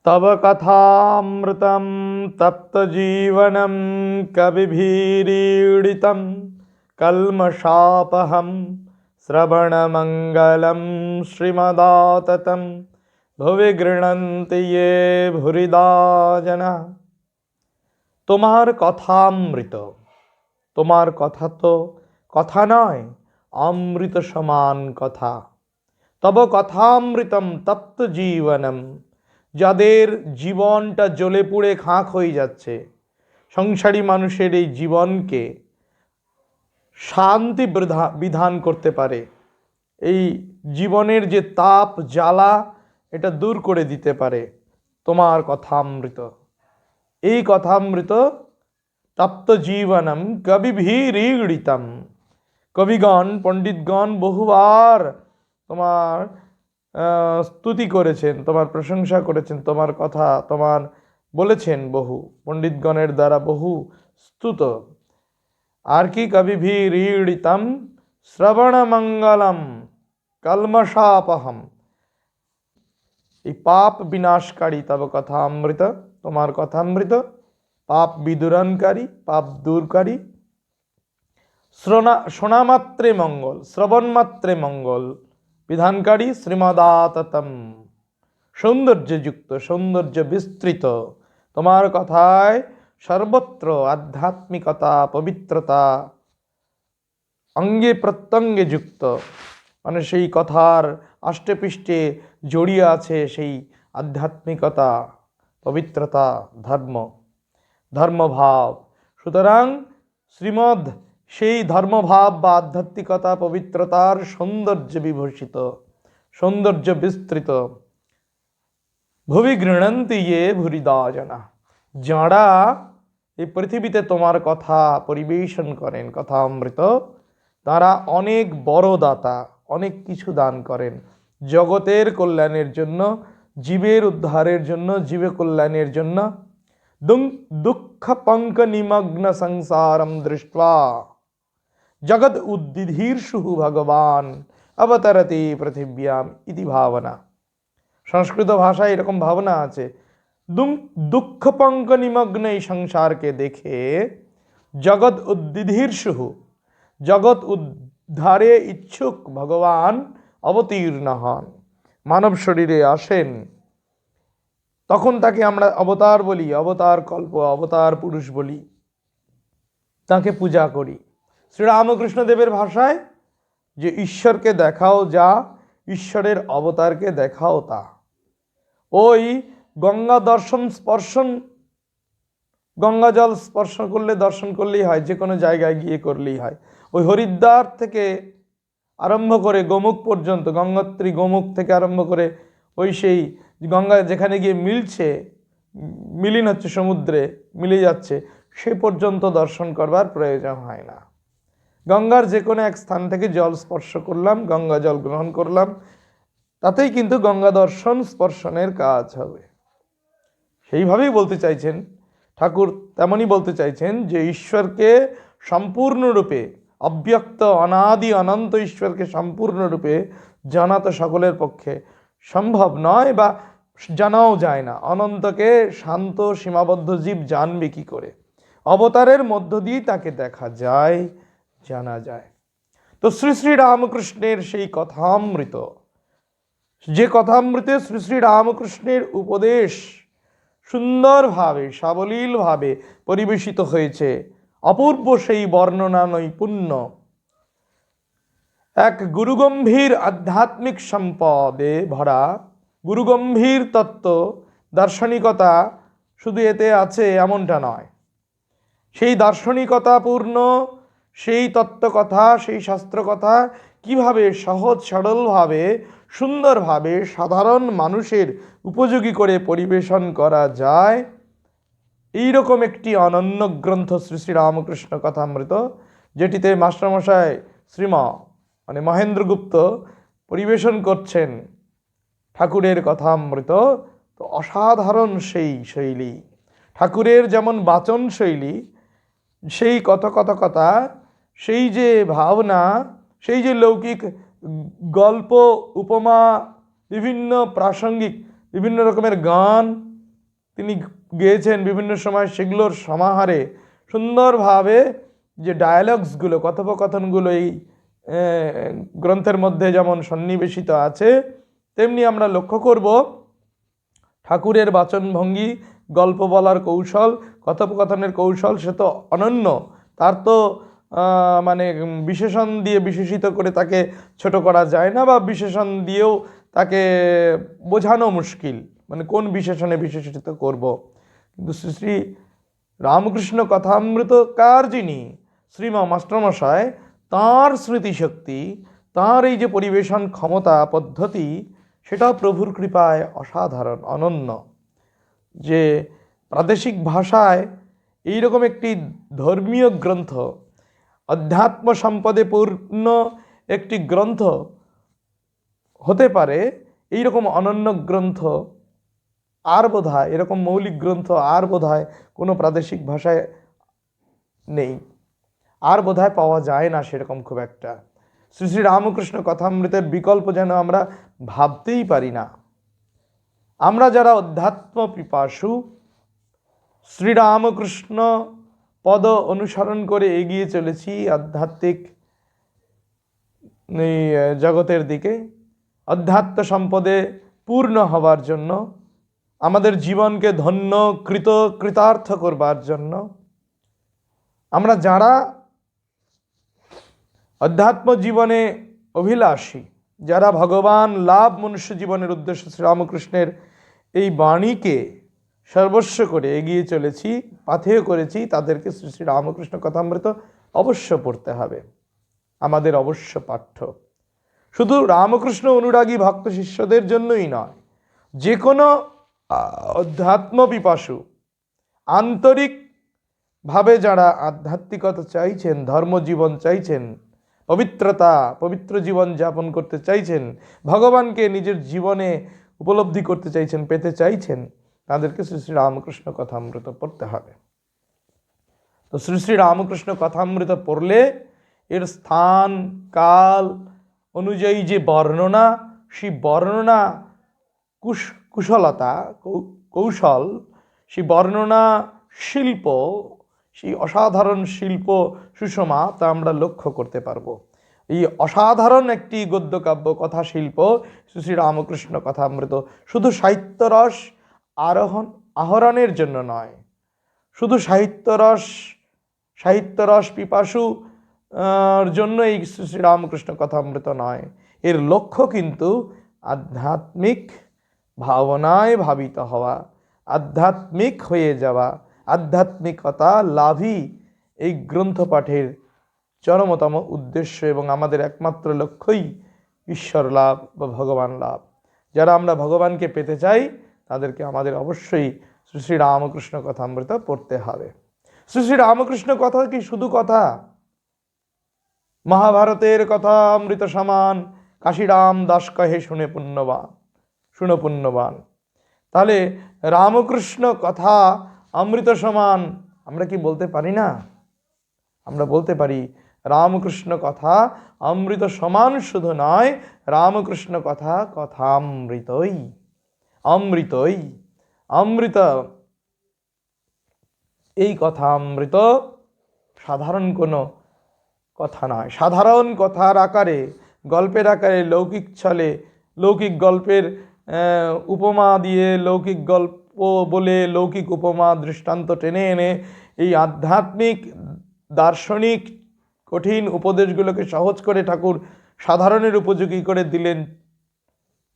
तव कथामृतं तप्तजीवनं कविभिरीडितं कल्मषापहं श्रवणमङ्गलं श्रीमदाततं भुवि गृह्णन्ति ये भूरिदा जना। তোমার কথামৃত, তোমার কথা তো কথা নয়, অমৃত সমান কথা। তব কথামৃতম তপ্ত জীবনম, যাদের জীবনটা জ্বলে পুড়ে খাঁক হয়ে যাচ্ছে, সংসারী মানুষের এই জীবনকে শান্তি বিধান করতে পারে, এই জীবনের যে তাপ জ্বালা এটা দূর করে দিতে পারে তোমার কথামৃত। এই কথামৃত তপ্ত জীবনম কবিভিरीडितम, কবিগণ পণ্ডিতগণ বহুবার তোমার স্তুতি করেছেন, তোমার প্রশংসা করেছেন, তোমার কথা তোমার বলেছেন, বহু পণ্ডিতগণের দ্বারা বহু স্তুত। আর কি? কবিভিरीडितम শ্রবণমঙ্গলম কল্মষাপহম, এই পাপ বিনাশকারী তব কথামৃত, তোমার কথামৃত পাপ বিদূরণকারী, পাপ দূরকারী। শোনা মাত্রে মঙ্গল, শ্রবণ মাত্রে মঙ্গল বিধানকারী। শ্রীমদাততম, সৌন্দর্যযুক্ত, সৌন্দর্য বিস্তৃত তোমার কথায় সর্বত্র আধ্যাত্মিকতা, পবিত্রতা অঙ্গে প্রত্যঙ্গে যুক্ত, মানে সেই কথার আষ্টেপৃষ্ঠে জড়িয়ে আছে সেই আধ্যাত্মিকতা, পবিত্রতা, ধর্মভাব। সুতরাং শ্রীমদ সেই ধর্মভাব বা আধ্যাত্মিকতা, পবিত্রতার সৌন্দর্য বিভূষিত, সৌন্দর্য বিস্তৃত। ভুবি গৃহণন্তি ইয়ে ভূরিদা জনা, যাঁরা এই পৃথিবীতে তোমার কথা পরিবেশন করেন, কথামৃত, তারা অনেক বড় দাতা, অনেক কিছু দান করেন জগতের কল্যাণের জন্য, জীবের উদ্ধারের জন্য, জীব কল্যাণের জন্য। দুঃখ পঙ্ক নিমগ্ন সংসারম দৃष्ट्वा জগৎ উদ্দিধীর্ষু ভগবান অবতরতি পৃথিব্যাম ইতি ভাবনা। সংস্কৃত ভাষায় এরকম ভাবনা আছে, দুঃখ পঙ্ক নিমগ্ন এই সংসারকে দেখে জগৎ উদ্দিধীর্ষু, জগৎ উদ্ধারে ইচ্ছুক ভগবান অবতীর্ণ হন, মানব শরীরে আসেন। তখন তাকে আমরা অবতার বলি, অবতার কল্প, অবতার পুরুষ বলি, তাকে পূজা করি। শ্রীরামকৃষ্ণদেবের ভাষায় যে ঈশ্বরকে দেখাও যা, ঈশ্বরের অবতারকে দেখাও তা। ওই গঙ্গা দর্শন স্পর্শন, গঙ্গা জল স্পর্শ করলে, দর্শন করলেই হয়, যে কোনো জায়গায় গিয়ে করলেই হয়। ওই হরিদ্বার থেকে আরম্ভ করে গোমুখ পর্যন্ত, গঙ্গোত্রী গোমুখ থেকে আরম্ভ করে ওই সেই গঙ্গা যেখানে গিয়ে মিলিন হচ্ছে, সমুদ্রে মিলে যাচ্ছে, সে পর্যন্ত দর্শন করবার প্রয়োজন হয় না। গঙ্গার যে কোনো এক স্থান থেকে জল স্পর্শ করলাম, গঙ্গা জল গ্রহণ করলাম, তাতেই কিন্তু গঙ্গা দর্শন স্পর্শনের কাজ হবে। সেইভাবেই বলতে চাইছেন ঠাকুর, তেমনই বলতে চাইছেন যে ঈশ্বরকে সম্পূর্ণরূপে, অব্যক্ত অনাদি অনন্ত ঈশ্বরকে সম্পূর্ণরূপে জানা তো সকলের পক্ষে সম্ভব নয়, বা জানাও যায় না। অনন্তকে শান্ত সীমাবদ্ধ জীব জানবে কি করে? অবতারের মধ্য দিয়ে তাকে দেখা যায়, জানা যায়। তো শ্রী শ্রী রামকৃষ্ণের সেই কথামৃত, যে কথামৃতে শ্রী শ্রী রামকৃষ্ণের উপদেশ সুন্দরভাবে, সাবলীলভাবে পরিবেশিত হয়েছে, অপূর্ব সেই বর্ণনা নৈপুণ্য, এক গুরুগম্ভীর আধ্যাত্মিক সম্পদে ভরা, গুরুগম্ভীর তত্ত্ব, দার্শনিকতা শুধু এতে আছে এমনটা নয়। সেই দার্শনিকতাপূর্ণ সেই তত্ত্বকথা, সেই শাস্ত্রকথা কিভাবে সহজ সরলভাবে, সুন্দরভাবে সাধারণ মানুষের উপযোগী করে পরিবেশন করা যায়, এইরকম একটি অনন্য গ্রন্থ শ্রী শ্রী রামকৃষ্ণ কথামৃত, যেটিতে মাস্টারমশাই মানে মহেন্দ্রগুপ্ত পরিবেশন করছেন ঠাকুরের কথামৃত। তো অসাধারণ সেই শৈলী, ঠাকুরের যেমন বাচন শৈলী, সেই কথকতা, সেই যে ভাবনা, সেই যে লৌকিক গল্প, উপমা, বিভিন্ন প্রাসঙ্গিক বিভিন্ন রকমের গান, তিনি গেয়েছেন বিভিন্ন সময়, সেগুলোর সমাহারে সুন্দরভাবে যে ডায়ালগসগুলো, কথোপকথনগুলো এই গ্রন্থের মধ্যে যেমন সন্নিবেশিত আছে, তেমনি আমরা লক্ষ্য করব ঠাকুরের বাচনভঙ্গি, গল্প বলার কৌশল, কথোপকথনের কৌশল সে তো অনন্য। তার তো মানে বিশেষণ দিয়ে বিশেষিত করে তাকে ছোট করা যায় না, বা বিশেষণ দিয়েও তাকে বোঝানো মুশকিল, মানে কোন বিশেষণে বিশেষিত করব। কিন্তু শ্রী শ্রী রামকৃষ্ণ কথামৃতকার যিনি শ্রীমা মাস্টারমশাই, তাঁর স্মৃতিশক্তি, তাঁর এই যে পরিবেশন ক্ষমতা পদ্ধতি, সেটা প্রভুর কৃপায় অসাধারণ, অনন্য। যে প্রাদেশিক ভাষায় এইরকম একটি ধর্মীয় গ্রন্থ, অধ্যাত্ম সম্পদে পূর্ণ একটি গ্রন্থ হতে পারে, এইরকম অনন্য গ্রন্থ আর বোধহয়, এরকম মৌলিক গ্রন্থ আর বোধহয় কোনো প্রাদেশিক ভাষায় নেই, আর বোধহয় পাওয়া যায় না সেরকম খুব একটা। শ্রী শ্রী রামকৃষ্ণ কথামৃতের বিকল্প যেন আমরা ভাবতেই পারি না। আমরা যারা অধ্যাত্ম পিপাসু, শ্রীরামকৃষ্ণ পদ অনুসরণ করে এগিয়ে চলেছি আধ্যাত্মিক জগতের দিকে, অধ্যাত্ম সম্পদে পূর্ণ হবার জন্য, আমাদের জীবনকে ধন্য কৃতার্থ করবার জন্য, আমরা যারা অধ্যাত্ম জীবনে অভিলাষী, যারা ভগবান লাভ মনুষ্য জীবনের উদ্দেশ্য শ্রীরামকৃষ্ণের এই বাণীকে সর্বস্ব করে এগিয়ে চলেছি, পাথেয় করেছি, তাদেরকে শ্রী শ্রী রামকৃষ্ণ কথামৃত অবশ্য পড়তে হবে, আমাদের অবশ্য পাঠ্য। শুধু রামকৃষ্ণ অনুরাগী ভক্ত শিষ্যদের জন্যই নয়, যে কোনো অধ্যাত্ম পিপাসু, আন্তরিকভাবে যারা আধ্যাত্মিকতা চাইছেন, ধর্মজীবন চাইছেন, পবিত্র জীবন যাপন করতে চাইছেন, ভগবানকে নিজের জীবনে উপলব্ধি করতে চাইছেন, পেতে চাইছেন, তাদেরকে শ্রী শ্রী রামকৃষ্ণ কথামৃত পড়তে হবে। তো শ্রী শ্রী রামকৃষ্ণ কথামৃত পড়লে এর স্থান কাল অনুযায়ী যে বর্ণনা, সেই বর্ণনা কুশলতা, কৌশল, সেই বর্ণনা শিল্প, সেই অসাধারণ শিল্প সুষমা, তা আমরা লক্ষ্য করতে পারবো। এই অসাধারণ একটি গদ্যকাব্য কথা শিল্প শ্রী শ্রী রামকৃষ্ণ কথামৃত শুধু সাহিত্যরস আহরণের জন্য নয়, শুধু সাহিত্যরস পিপাসু জন্য এই শ্রী শ্রী রামকৃষ্ণ কথামৃত নয়, এর লক্ষ্য কিন্তু আধ্যাত্মিক ভাবনায় ভাবিত হওয়া, আধ্যাত্মিক হয়ে যাওয়া, আধ্যাত্মিকতা লাভই এই গ্রন্থ পাঠের চরমতম উদ্দেশ্য, এবং আমাদের একমাত্র লক্ষ্যই ঈশ্বর লাভ বা ভগবান লাভ। যারা আমরা ভগবানকে পেতে চাই, তাদেরকে আমাদের অবশ্যই শ্রী শ্রী রামকৃষ্ণ কথামৃত পড়তে হবে। শ্রী শ্রী রামকৃষ্ণ কথা কি শুধু কথা? মহাভারতের কথা অমৃত সমান, কাশীরাম দাস কহে শুনে পুণ্যবান। তাহলে রামকৃষ্ণ কথা অমৃত সমান আমরা কি বলতে পারি না? আমরা বলতে পারি, রামকৃষ্ণ কথা অমৃত সমান শুধু নয়, রামকৃষ্ণ কথা কথামৃতই, অমৃত। এই কথামৃত সাধারণ কোনো কথা নয়, সাধারণ কথার আকারে, গল্পের আকারে, লৌকিক ছলে, লৌকিক গল্পের উপমা দিয়ে, লৌকিক গল্প বলে, লৌকিক উপমা দৃষ্টান্ত টেনে এনে এই আধ্যাত্মিক দার্শনিক কঠিন উপদেশগুলোকে সহজ করে ঠাকুর সাধারণের উপযোগী করে দিলেন।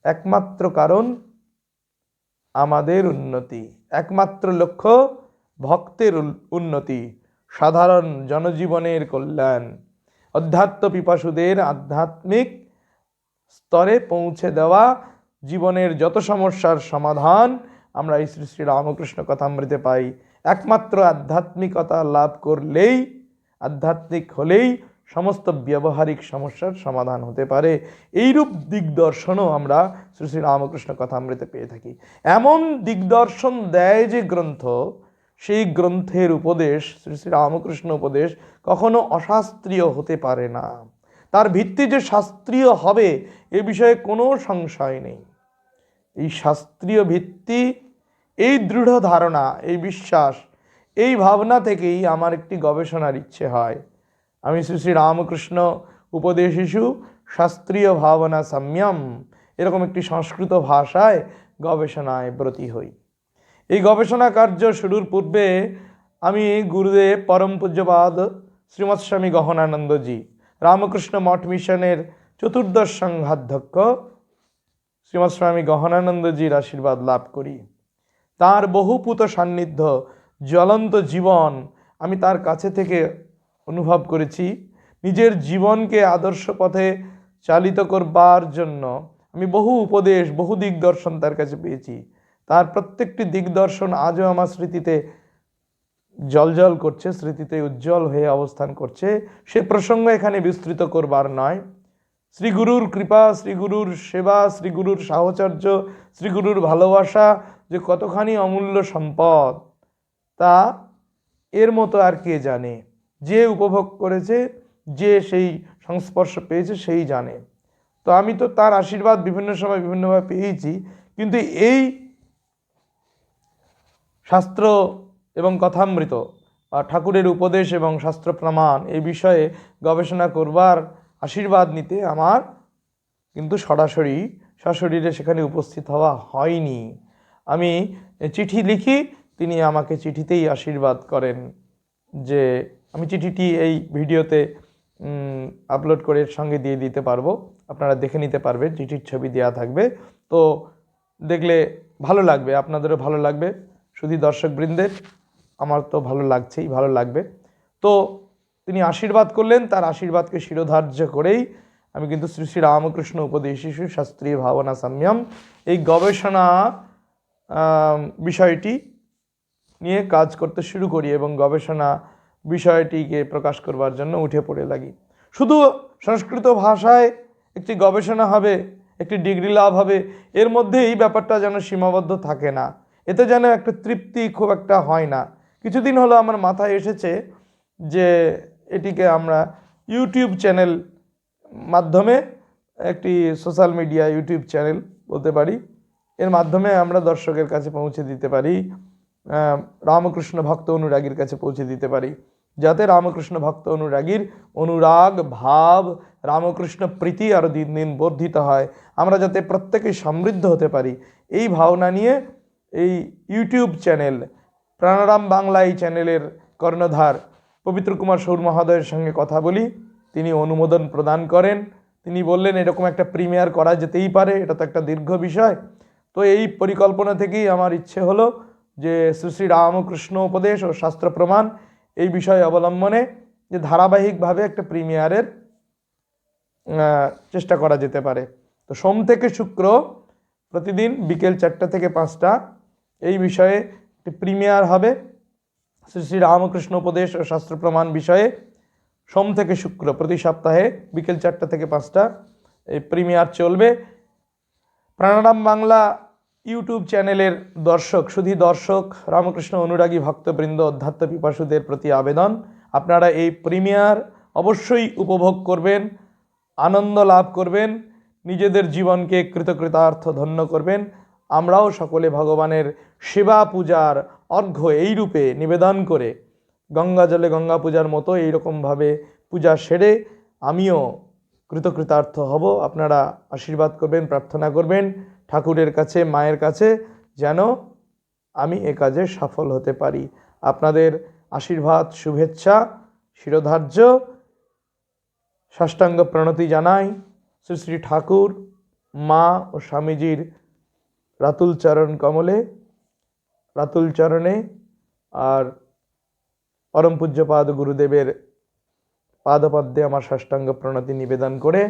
একমাত্র কারণ আমাদের উন্নতি, একমাত্র লক্ষ্য ভক্তের উন্নতি, সাধারণ জনজীবনের কল্যাণ, অধ্যাত্ম পিপাসুদের আধ্যাত্মিক স্তরে পৌঁছে দেওয়া, জীবনের যত সমস্যার সমাধান আমরা এই শ্রী শ্রী রামকৃষ্ণ কথামৃতে পাই। একমাত্র আধ্যাত্মিকতা লাভ করলেই, আধ্যাত্মিক হলেই সমস্ত ব্যবহারিক সমস্যার সমাধান হতে পারে। এইরূপ দিগদর্শনও আমরা শ্রী শ্রী রামকৃষ্ণ কথামৃতে পেয়ে থাকি। এমন দিগদর্শন দেয় যে গ্রন্থ, সেই গ্রন্থের উপদেশ, শ্রী শ্রী রামকৃষ্ণ উপদেশ কখনো অশাস্ত্রীয় হতে পারে না। তার ভিত্তি যে শাস্ত্রীয় হবে এ বিষয়ে কোনো সংশয় নেই। এই শাস্ত্রীয় ভিত্তি এই দৃঢ় ধারণা, এই বিশ্বাস, এই ভাবনা থেকেই আমার একটি গবেষণার ইচ্ছে হয়। আমি শ্রী শ্রী রামকৃষ্ণ উপদেশিষু শাস্ত্রীয় ভাবনা সাম্যম এরকম একটি সংস্কৃত ভাষায় গবেষণায় ব্রতী হই। এই গবেষণা কার্য শুরুর পূর্বে আমি গুরুদেব পরম পূজ্যপাদ শ্রীমৎ স্বামী গহনানন্দজি, রামকৃষ্ণ মঠ মিশনের চতুর্দশ সংঘাধ্যক্ষ শ্রীমৎ স্বামী গহনানন্দজির আশীর্বাদ লাভ করি। তার বহুপুত সান্নিধ্য, জ্বলন্ত জীবন আমি তার কাছে থেকে অনুভব করেছি। নিজের জীবনকে আদর্শ পথে চালিত করবার জন্য আমি বহু উপদেশ, বহু দিগদর্শন তার কাছে পেয়েছি। তার প্রত্যেকটি দিগদর্শন আজও আমার স্মৃতিতে জলজল করছে, স্মৃতিতে উজ্জ্বল হয়ে অবস্থান করছে। সে প্রসঙ্গ এখানে বিস্তৃত করবার নয়। শ্রীগুরুর কৃপা, শ্রীগুরুর সেবা, শ্রীগুরুর সাহচর্য, শ্রীগুরুর ভালোবাসা যে কতখানি অমূল্য সম্পদ, তা এর মতো আর কে জানে। যে উপভোগ করেছে, যে সেই সংস্পর্শ পেয়েছে, সেই জানে। তো আমি তো তার আশীর্বাদ বিভিন্ন সময় বিভিন্নভাবে পেয়েছি, কিন্তু এই শাস্ত্র এবং কথামৃত বা ঠাকুরের উপদেশ এবং শাস্ত্র প্রমাণ এই বিষয়ে গবেষণা করবার আশীর্বাদ নিতে আমার কিন্তু সরাসরি সশরীরে সেখানে উপস্থিত হওয়া হয়নি। আমি চিঠি লিখি, তিনি আমাকে চিঠিতেই আশীর্বাদ করেন যে আমি চিঠিটি এই ভিডিওতে আপলোড করে এর সঙ্গে দিয়ে দিতে পারবো, আপনারা দেখে নিতে পারবেন, চিঠির ছবি দেওয়া থাকবে। তো দেখলে ভালো লাগবে, আপনাদেরও ভালো লাগবে, শুধু দর্শকবৃন্দের, আমার তো ভালো লাগছেই, ভালো লাগবে। তো তিনি আশীর্বাদ করলেন, তার আশীর্বাদকে শিরোধার্য করেই আমি কিন্তু শ্রী শ্রী রামকৃষ্ণ উপদেশিষু শাস্ত্রীয় ভাবনা সাম্যম এই গবেষণা বিষয়টি নিয়ে কাজ করতে শুরু করি এবং গবেষণা বিষয়টিকে প্রকাশ করবার জন্য উঠে পড়ে লাগি। শুধু সংস্কৃত ভাষায় একটি গবেষণা হবে, একটি ডিগ্রি লাভ হবে, এর মধ্যে এই ব্যাপারটা যেন সীমাবদ্ধ থাকে না, এতে যেন একটা তৃপ্তি খুব একটা হয় না। কিছুদিন হলো আমার মাথায় এসেছে যে এটিকে আমরা ইউটিউব চ্যানেল মাধ্যমে, একটি সোশ্যাল মিডিয়া ইউটিউব চ্যানেল বলতে পারি, এর মাধ্যমে আমরা দর্শকের কাছে পৌঁছে দিতে পারি, রামকৃষ্ণ ভক্ত অনুরাগীর কাছে পৌঁছে দিতে পারি, যাতে রামকৃষ্ণ ভক্ত অনুরাগীর অনুরাগ ভাব, রামকৃষ্ণ প্রীতি আরও দিন দিন বর্ধিত হয়, আমরা যাতে প্রত্যেকেই সমৃদ্ধ হতে পারি, এই ভাবনা নিয়ে এই ইউটিউব চ্যানেল প্রাণারাম বাংলা এই চ্যানেলের কর্ণধার পবিত্র কুমার সৌর মহোদয়ের সঙ্গে কথা বলি। তিনি অনুমোদন প্রদান করেন। তিনি বললেন এরকম একটা প্রিমিয়ার করা যেতেই পারে, এটা তো একটা দীর্ঘ বিষয়। তো এই পরিকল্পনা থেকেই আমার ইচ্ছে হলো যে শ্রী শ্রী রামকৃষ্ণ উপদেশ ও শাস্ত্র প্রমাণ এই বিষয় অবলম্বনে যে ধারাবাহিকভাবে একটা প্রিমিয়ারের চেষ্টা করা যেতে পারে। তো সোম থেকে শুক্র প্রতিদিন বিকেল 4টা থেকে 5টা এই বিষয়ে একটি প্রিমিয়ার হবে। শ্রী শ্রী রামকৃষ্ণ উপদেশ ও শাস্ত্র প্রমাণ বিষয়ে সোম থেকে শুক্র প্রতি সপ্তাহে বিকেল 4টা থেকে 5টা এই প্রিমিয়ার চলবে। প্রাণারাম বাংলা ইউটিউব চ্যানেলের দর্শক, শুধু দর্শক, রামকৃষ্ণ অনুরাগী ভক্তবৃন্দ, অধ্যাত্ম পিপাসুদের প্রতি আবেদন, আপনারা এই প্রিমিয়ার অবশ্যই উপভোগ করবেন, আনন্দ লাভ করবেন, নিজেদের জীবনকে কৃতকৃতার্থ ধন্য করবেন। আমরাও সকলে ভগবানের সেবা পূজার অর্ঘ্য এই রূপে নিবেদন করে গঙ্গা জলে গঙ্গা পূজার মতো এইরকমভাবে পূজা সেরে আমিও কৃতকৃতার্থ হব। আপনারা আশীর্বাদ করবেন, প্রার্থনা করবেন ঠাকুরের কাছে, মায়ের কাছে, যেন আমি এ কাজে সফল হতে পারি। আপনাদের আশীর্বাদ, শুভেচ্ছা শিরোধার্য, সাষ্টাঙ্গ প্রণতি জানাই শ্রী শ্রী ঠাকুর, মা ও স্বামীজির রাতুল চরণ কমলে, রাতুল চরণে, আর পরম পূজ্যপাদ গুরুদেবের পাদপদ্মে আমার সাষ্টাঙ্গ প্রণতি নিবেদন করে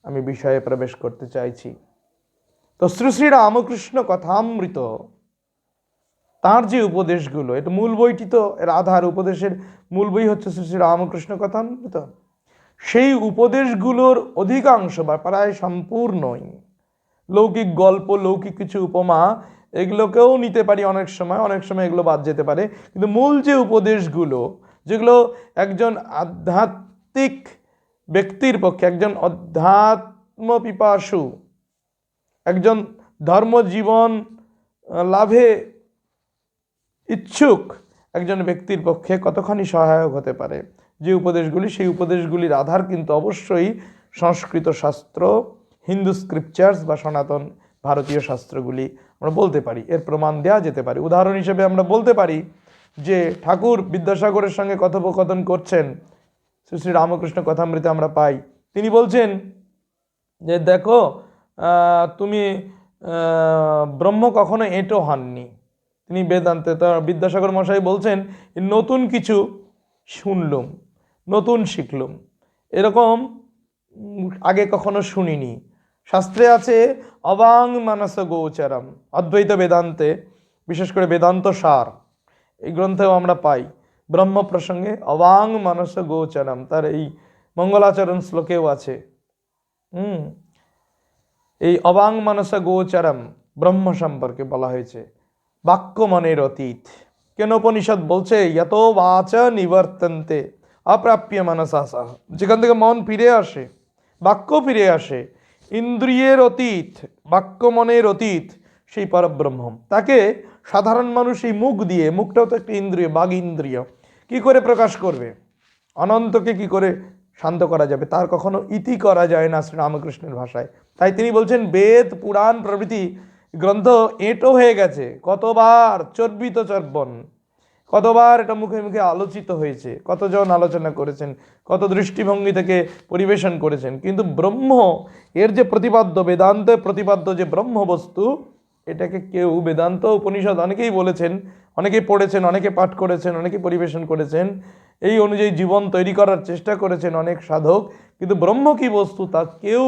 আমি বিষয়ে প্রবেশ করতে চাইছি। তো শ্রী শ্রী রামকৃষ্ণ কথামৃত, তার যে উপদেশগুলো, এটা মূল বইটি, তো এর আধার, উপদেশের মূল বই হচ্ছে শ্রী শ্রী রামকৃষ্ণ কথামৃত। সেই উপদেশগুলোর অধিকাংশ বা প্রায় সম্পূর্ণই লৌকিক গল্প, লৌকিক কিছু উপমা, এগুলোকেও নিতে পারি অনেক সময়, অনেক সময় এগুলো বাদ যেতে পারে, কিন্তু মূল যে উপদেশগুলো, যেগুলো একজন আধ্যাত্মিক ব্যক্তির পক্ষে, একজন অধ্যাত্ম পিপাসু, একজন ধর্মজীবন লাভে ইচ্ছুক একজন ব্যক্তির পক্ষে কতখানি সহায়ক হতে পারে। যে উপদেশগুলি, সেই উপদেশগুলির আধার কিন্তু অবশ্যই সংস্কৃত শাস্ত্র, হিন্দু স্ক্রিপচার্স বা সনাতন ভারতীয় শাস্ত্রগুলি আমরা বলতে পারি, এর প্রমাণ দেওয়া যেতে পারে। উদাহরণ হিসেবে আমরা বলতে পারি যে ঠাকুর বিদ্যাসাগরের সঙ্গে কথোপকথন করছেন, শ্রী শ্রী রামকৃষ্ণ কথামৃতে আমরা পাই। তিনি বলছেন যে দেখো, তুমি ব্রহ্ম কখনো এঁটো হননি। তিনি বেদান্তে বিদ্যাসাগর মশাই বলছেন নতুন কিছু শুনলুম, নতুন শিখলুম, এরকম আগে কখনো শুনিনি। শাস্ত্রে আছে অবাং মানস গোচরম, অদ্বৈত বেদান্তে, বিশেষ করে বেদান্ত সার এই গ্রন্থেও আমরা পাই ব্রহ্ম প্রসঙ্গে অবাং মানস গোচরম, তার এই মঙ্গলাচরণ শ্লোকেও আছে। এই অবাং মানস গোচরম ব্রহ্ম সম্পর্কে বলা হয়েছে। বাক্য মনের অতীত, কেন উপনিষদ বলছে যত বাচ নিবর্তন্তে অপ্রাপ্য মনসাসা, যেখান থেকে মন ফিরে আসে, বাক্য ফিরে আসে, ইন্দ্রিয়ের অতীত, বাক্য মনের অতীত সেই পরব্রহ্ম, তাকে সাধারণ মানুষ এই মুখ দিয়ে, মুখটাও তো একটা ইন্দ্রিয়, বাঘ ইন্দ্রিয়, কি করে প্রকাশ করবে? অনন্তকে কি করে শান্ত করা যাবে? তার কখনো ইতি করা যায় না শ্রীরামকৃষ্ণের ভাষায়। তাই তিনি বলছেন বেদ পুরাণ প্রভৃতি গ্রন্থ এঁটো হয়ে গেছে, কতবার চর্বিত চর্বণ, কতবার এটা মুখে মুখে আলোচিত হয়েছে, কতজন আলোচনা করেছেন, কত দৃষ্টিভঙ্গি থেকে পরিবেশন করেছেন, কিন্তু ব্রহ্ম এর যে প্রতিপাদ্য, বেদান্তে প্রতিপাদ্য যে ব্রহ্ম বস্তু, এটাকে কেউ, বেদান্ত উপনিষদ অনেকেই বলেছেন, অনেকেই পড়েছেন, অনেকে পাঠ করেছেন, অনেকে পরিবেশন করেছেন, এই অনুযায়ী জীবন তৈরি করার চেষ্টা করেছেন অনেক সাধক, কিন্তু ব্রহ্ম কি বস্তু তা কেউ,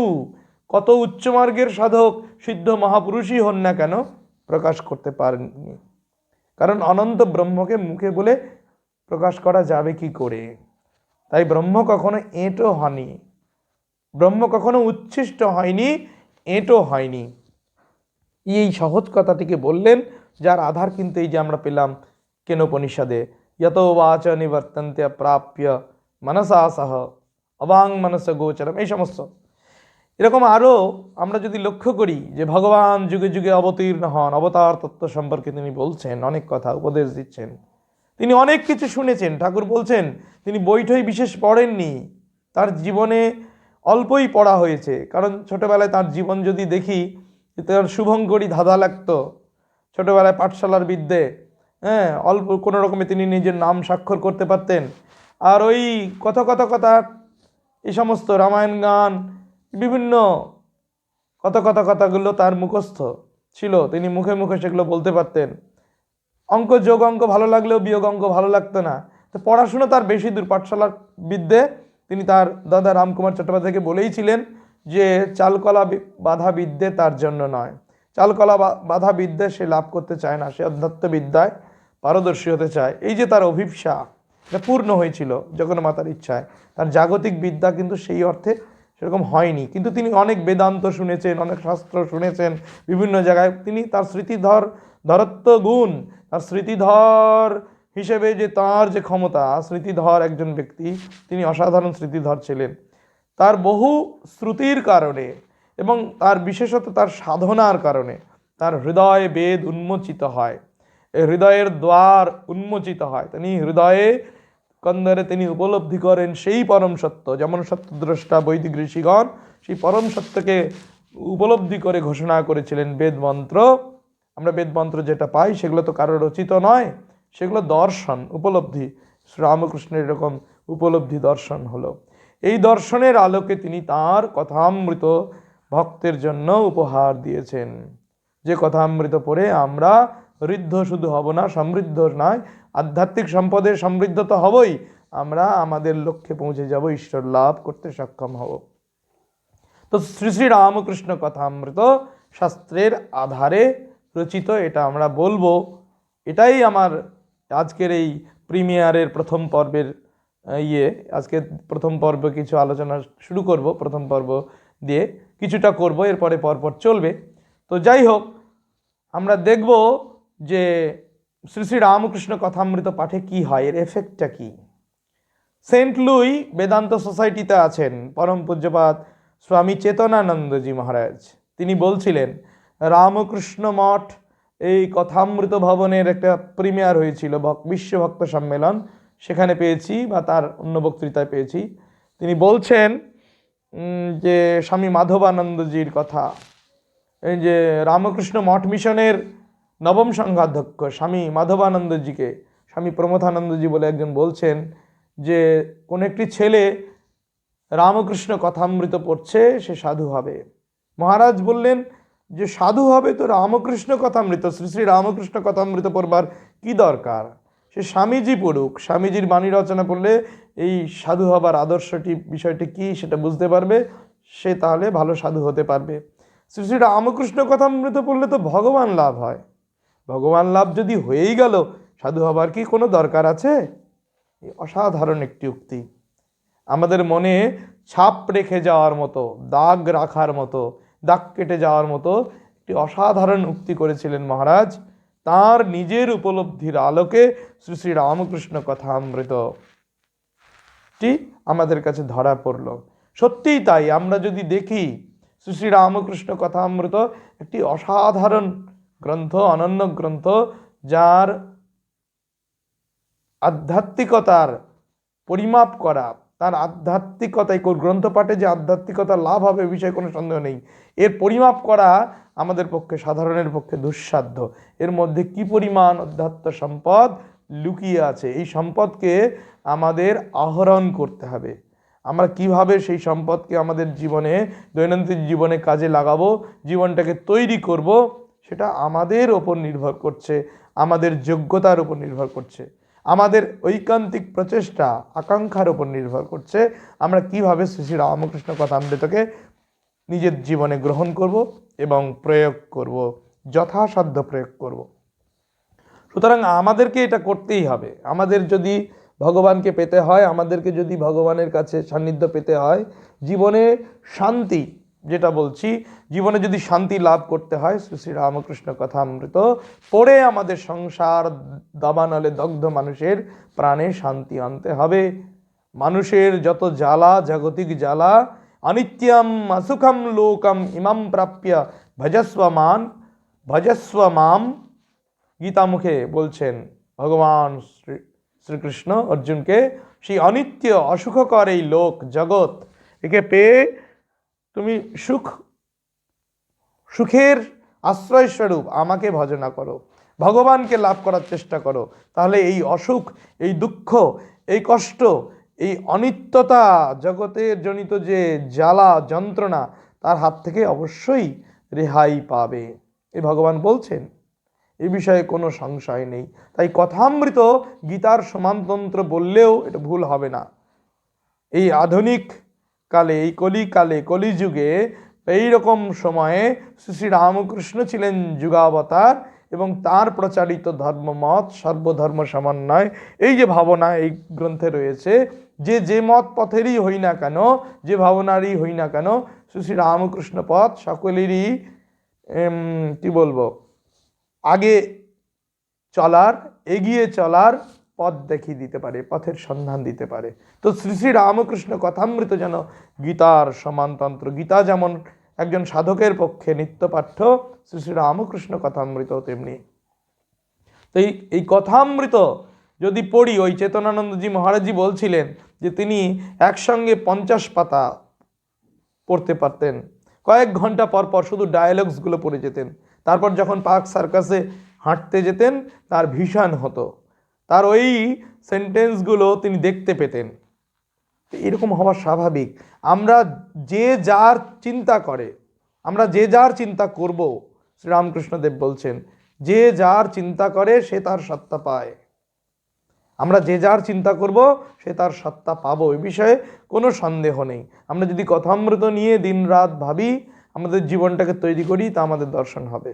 কত উচ্চমার্গের সাধক, সিদ্ধ মহাপুরুষই হন না কেন, প্রকাশ করতে পারেননি। কারণ অনন্ত ব্রহ্মকে মুখে বলে প্রকাশ করা যাবে কি করে? তাই ব্রহ্ম কখনো এঁটো হয়নি, ব্রহ্ম কখনো উচ্ছিষ্ট হয়নি, এঁটো হয়নি। এই সহজ কথাটিকে বললেন, যার আধার কিন্তু এই যে আমরা পেলাম কেনোপনিষদে, যত বাচ নিবর্তন্তে প্রাপ্য মনসা সহ অবাং মনস গোচরম, এই সমস্ত। এরকম আরও আমরা যদি লক্ষ্য করি যে ভগবান যুগে যুগে অবতীর্ণ হন, অবতার তত্ত্ব সম্পর্কে তিনি বলছেন, অনেক কথা উপদেশ দিচ্ছেন, তিনি অনেক কিছু শুনেছেন। ঠাকুর বলছেন তিনি বইটই বিশেষ পড়েননি, তার জীবনে অল্পই পড়া হয়েছে। কারণ ছোটোবেলায় তার জীবন যদি দেখি, তার শুভঙ্করী ধাঁধা লাগতো ছোটোবেলায়, পাঠশালার বিদ্যে, অল্প কোনো রকমে তিনি নিজের নাম স্বাক্ষর করতে পারতেন। আর ওই কথা এই সমস্ত রামায়ণ গান, বিভিন্ন কথাগুলো তার মুখস্থ ছিল, তিনি মুখে মুখে সেগুলো বলতে পারতেন। অঙ্ক, যোগ অঙ্ক ভালো লাগলেও বিয়োগ অঙ্ক ভালো লাগতো না। তো পড়াশুনো তার বেশি দূর, পাঠশালার বিদ্যে তিনি তার দাদা রামকুমার চট্টোপাধ্যায়কে বলেইছিলেন যে চালকলা বাধা বিদ্যে তার জন্য নয়, চালকলা বাধা বিদ্যে সে লাভ করতে চায় না, সে অধ্যাত্মবিদ্যায় পারদর্শী হতে চায়। এই যে তার অভিপ্সা, এটা পূর্ণ হয়েছিল জগন্মাতার ইচ্ছায়। তার জাগতিক বিদ্যা কিন্তু সেই অর্থে সেরকম হয়নি, কিন্তু তিনি অনেক বেদান্ত শুনেছেন, অনেক শাস্ত্র শুনেছেন বিভিন্ন জায়গায়। তিনি তার ধরত্ব গুণ, তার স্মৃতিধর হিসেবে যে তার যে ক্ষমতা, স্মৃতিধর একজন ব্যক্তি, তিনি অসাধারণ স্মৃতিধর ছিলেন। তার বহু শ্রুতির কারণে এবং তার বিশেষত তার সাধনার কারণে তার হৃদয়ে বেদ উন্মোচিত হয়, হৃদয়ের দ্বার উন্মোচিত হয়। তিনি হৃদয়ে কন্দরে তিনি উপলব্ধি করেন সেই পরম সত্য, যেমন সত্যদ্রষ্টা বৈদিক ঋষিগণ সেই পরম সত্যকে উপলব্ধি করে ঘোষণা করেছিলেন বেদ মন্ত্র। আমরা বেদ মন্ত্র যেটা পাই সেগুলো তো কারো রচিত নয়, সেগুলো দর্শন, উপলব্ধি। শ্রীরামকৃষ্ণের এরকম উপলব্ধি দর্শন হলো। এই দর্শনের আলোকে তিনি তার কথামৃত ভক্তের জন্য উপহার দিয়েছেন, যে কথামৃত পড়ে আমরা ঋদ্ধ শুধু হব না, সমৃদ্ধ নয়, আধ্যাত্মিক সম্পদে সমৃদ্ধ তো হবই, আমরা আমাদের লক্ষ্যে পৌঁছে যাব, ঈশ্বর লাভ করতে সক্ষম হব। তো শ্রী শ্রী রামকৃষ্ণ কথামৃত শাস্ত্রের আধারে রচিত, এটা আমরা বলবো। এটাই আমার আজকের এই প্রিমিয়ারের প্রথম পর্বের আজকে প্রথম পর্ব কিছু আলোচনা শুরু করব, প্রথম পর্ব দিয়ে কিছুটা করব, এরপরে পরপর চলবে। তো যাই হোক, আমরা দেখব যে শ্রী শ্রী রামকৃষ্ণ কথামৃত পাঠে কি হয়, এর এফেক্টটা কি। সেন্ট লুই বেদান্ত সোসাইটিতে আছেন পরম পূজ্যপাদ স্বামী চেতনানন্দজি মহারাজ। তিনি বলছিলেন রামকৃষ্ণ মঠ এই কথামৃত ভবনের একটা প্রিমিয়ার হয়েছিল বিশ্বভক্ত সম্মেলন, সেখানে পেয়েছি বা তার অন্য বক্তৃতায় পেয়েছি। তিনি বলছেন যে স্বামী মাধবানন্দজির কথা, এই যে রামকৃষ্ণ মঠ মিশনের নবম সংঘাধ্যক্ষ স্বামী মাধবানন্দজিকে স্বামী প্রমথানন্দজি বলে একজন বলছেন যে কোন একটি ছেলে রামকৃষ্ণ কথামৃত পড়ছে, সে সাধু হবে। মহারাজ বললেন যে সাধু হবে তো রামকৃষ্ণ কথামৃত, শ্রী শ্রী রামকৃষ্ণ কথামৃত পড়বার কি দরকার, সে স্বামীজি পড়ুক, স্বামীজির বাণী রচনা পড়লে এই সাধু হবার আদর্শটি বিষয়টি কি সেটা বুঝতে পারবে, সে তাহলে ভালো সাধু হতে পারবে। শ্রী শ্রী রামকৃষ্ণ কথামৃত পড়লে তো ভগবান লাভ হয়, ভগবান লাভ যদি হয়েই গেল সাধু হবার কি কোনো দরকার আছে? অসাধারণ একটি উক্তি, আমাদের মনে ছাপ রেখে যাওয়ার মতো, দাগ রাখার মতো, দাগ কেটে যাওয়ার মতো একটি অসাধারণ উক্তি করেছিলেন মহারাজ। তার নিজের উপলব্ধির আলোকে শ্রী শ্রী রামকৃষ্ণ কথামৃতটি আমাদের কাছে ধরা পড়ল। সত্যিই তাই, আমরা যদি দেখি শ্রী শ্রী রামকৃষ্ণ কথামৃত একটি অসাধারণ গ্রন্থ, অনন্য গ্রন্থ, যার আধ্যাত্মিকতার পরিমাপ করা, তার আধ্যাত্মিকতায় গ্রন্থ পাঠে যে আধ্যাত্মিকতা লাভ হবে বিষয়ে কোনো সন্দেহ নেই, এর পরিমাপ করা আমাদের পক্ষে, সাধারণের পক্ষে দুঃসাধ্য। এর মধ্যে কি পরিমাণ অধ্যাত্ম সম্পদ লুকিয়ে আছে, এই সম্পদকে আমাদের আহরণ করতে হবে। আমরা কিভাবে সেই সম্পদকে আমাদের জীবনে, দৈনন্দিন জীবনে কাজে লাগাবো, জীবনটাকে তৈরি করব, সেটা আমাদের ওপর নির্ভর করছে, আমাদের যোগ্যতার উপর নির্ভর করছে, আমাদের ঐকান্তিক প্রচেষ্টা আকাঙ্ক্ষার উপর নির্ভর করছে। আমরা কিভাবে শ্রী শ্রী রামকৃষ্ণ কথামৃতকে নিজের জীবনে গ্রহণ করব এবং প্রয়োগ করব, যথাসাধ্য প্রয়োগ করব। সুতরাং আমাদেরকে এটা করতেই হবে। আমাদের যদি ভগবানকে পেতে হয়, আমাদেরকে যদি ভগবানের কাছে সান্নিধ্য পেতে হয়, জীবনে শান্তি, যেটা বলছি, জীবনে যদি শান্তি লাভ করতে হয়, শ্রী শ্রী রামকৃষ্ণ কথামৃত পড়ে আমাদের সংসার দাবানলে দগ্ধ মানুষের প্রাণে শান্তি আনতে হবে। মানুষের যত জ্বালা, জাগতিক জ্বালা, অনিত্যম অসুখম লোকম ইমাম প্রাপ্য ভজস্ব মাম, গীতা মুখে বলছেন ভগবান শ্রীকৃষ্ণ অর্জুনকে, সেই অনিত্য অসুখকর এই লোক জগৎ, একে পেয়ে তুমি সুখের আশ্রয়স্বরূপ আমাকে ভজনা করো, ভগবানকে লাভ করার চেষ্টা করো, তাহলে এই অসুখ, এই দুঃখ, এই কষ্ট, এই অনিত্যতা, জগতের জনিত যে জ্বালা যন্ত্রণা, তার হাত থেকে অবশ্যই রেহাই পাবে। এই ভগবান বলছেন, এ বিষয়ে কোনো সংশয় নেই। তাই কথামৃত গীতার সমানতন্ত্র বললেও এটা ভুল হবে না। এই আধুনিক কালে, এই কলিকালে, কলিযুগে, এইরকম সময়ে শ্রী শ্রী রামকৃষ্ণ ছিলেন যুগাবতার, এবং তার প্রচারিত ধর্মমত সর্বধর্ম সমন্বয়, এই যে ভাবনা এই গ্রন্থে রয়েছে, যে মত পথেরই হই না কেন, যে ভাবনারই হই না কেন, শ্রী শ্রী রামকৃষ্ণ পথ সকলেরই কি বলবো, আগে চলার, এগিয়ে চলার পথ দেখিয়ে দিতে পারে, পথের সন্ধান দিতে পারে। তো শ্রী শ্রী রামকৃষ্ণ কথামৃত যেন গীতার সমানতন্ত্র। গীতা যেমন একজন সাধকের পক্ষে নিত্যপাঠ্য, শ্রী শ্রী রামকৃষ্ণ কথামৃত তেমনি। তো এই কথামৃত যদি পড়ি, ওই চেতনানন্দজি মহারাজজি বলছিলেন যে তিনি একসঙ্গে 50 পাতা পড়তে পারতেন, কয়েক ঘন্টা পর পর শুধু ডায়ালগসগুলো পড়ে যেতেন। তারপর যখন পার্ক সার্কাসে হাঁটতে যেতেন, তার ভীষণ হতো, তার ওই সেন্টেন্সগুলো তিনি দেখতে পেতেন। এরকম হওয়া স্বাভাবিক। আমরা যে যার চিন্তা করে, আমরা যে যার চিন্তা করব, শ্রীরামকৃষ্ণদেব বলছেন, যে যার চিন্তা করে সে তার সত্তা পায়। আমরা যে যার চিন্তা করব সে তার সত্তা পাবো, এ বিষয়ে কোনো সন্দেহ নেই। আমরা যদি কথামৃত নিয়ে দিন রাত ভাবি, আমাদের জীবনটাকে তৈরি করি, তা আমাদের দর্শন হবে।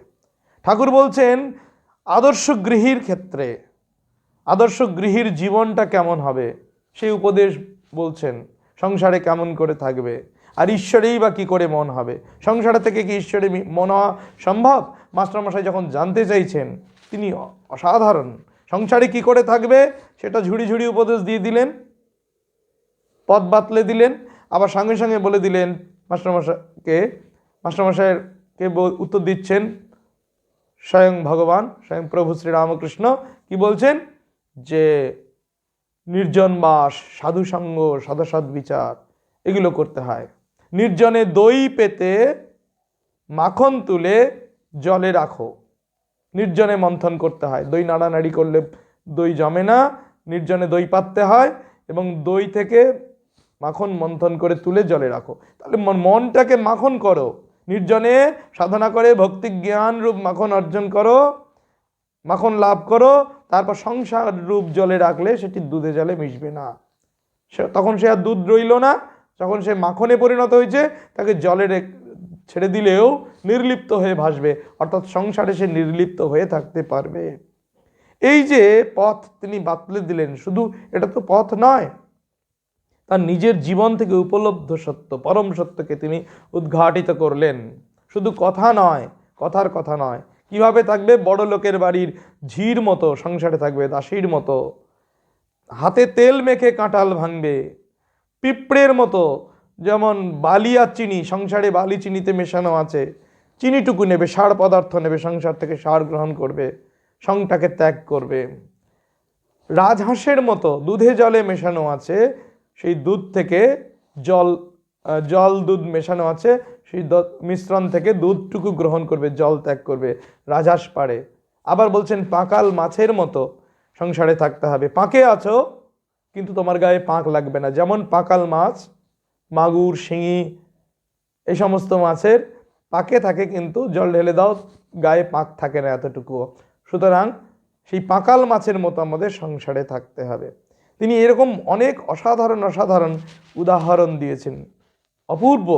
ঠাকুর বলছেন আদর্শ গৃহীর ক্ষেত্রে, আদর্শ গৃহীর জীবনটা কেমন হবে সেই উপদেশ বলছেন। সংসারে কেমন করে থাকবে, আর ঈশ্বরেই বা কী করে মন হবে, সংসারে থেকে কি ঈশ্বরে মন হওয়া সম্ভব? মাস্টারমশাই যখন জানতে চাইছেন, তিনি অসাধারণ, সংসারে কি করে থাকবে সেটা ঝুড়ি ঝুড়ি উপদেশ দিয়ে দিলেন, পথ বাতলে দিলেন, আবার সঙ্গে সঙ্গে বলে দিলেন মাস্টারমশাইকে উত্তর দিচ্ছেন স্বয়ং ভগবান, স্বয়ং প্রভু শ্রীরামকৃষ্ণ কি বলছেন, যে নির্জন বাস, সাধুসঙ্গ, সদসৎ বিচার এগুলো করতে হয়। নির্জনে দই পেতে মাখন তুলে জলে রাখো। নির্জনে মন্থন করতে হয়, দই নাড়ানাড়ি করলে দই জমে না, নির্জনে দই পাততে হয় এবং দই থেকে মাখন মন্থন করে তুলে জলে রাখো। তাহলে মনটাকে মাখন করো, নির্জনে সাধনা করে ভক্তি জ্ঞান রূপ মাখন অর্জন করো, মাখন লাভ করো, তারপর সংসার রূপ জলে রাখলে সেটি দুধে জলে মিশবে না, তখন সে আর দুধ রইল না, যখন সে মাখনে পরিণত হয়েছে তাকে জলে ছেড়ে দিলেও নির্লিপ্ত হয়ে ভাসবে, অর্থাৎ সংসারে সে নির্লিপ্ত হয়ে থাকতে পারবে। এই যে পথ তিনি বাতলে দিলেন, শুধু এটা তো পথ নয়, তার নিজের জীবন থেকে উপলব্ধ সত্য, পরম সত্যকে তিনি উদ্ঘাটিত করলেন। শুধু কথা নয়, কথার কথা নয়, কিভাবে থাকবে বড় লোকের বাড়ির ঝির মতো সংসারে থাকবে, দাসীর মতো, হাতে তেল মেখে কাঁঠাল ভাঙবে, পিঁপড়ের মতো, যেমন বালি আর চিনি, সংসারে বালি চিনিতে মেশানো আছে, চিনিটুকু নেবে, সার পদার্থ নেবে, সংসার থেকে সার গ্রহণ করবে, সংটাকে ত্যাগ করবে। রাজহাঁসের মতো দুধে জলে মেশানো আছে, সেই দুধ থেকে জল দুধ মেশানো আছে, সেই মিশ্রণ থেকে দুধটুকু গ্রহণ করবে, জল ত্যাগ করবে, রাজহাঁস পারে। আবার বলছেন পাকাল মাছের মতো সংসারে থাকতে হবে। পাঁকে আছো কিন্তু তোমার গায়ে পাঁক লাগবে না, যেমন পাকাল মাছ, মাগুর, শিঙি এই সমস্ত মাছের পাকে থাকে কিন্তু জল ঢেলে দাও গায়ে পাঁক থাকে না এতটুকুও। সুতরাং সেই পাকাল মাছের মতো আমাদের সংসারে থাকতে হবে। তিনি এরকম অনেক অসাধারণ অসাধারণ উদাহরণ দিয়েছেন, অপূর্ব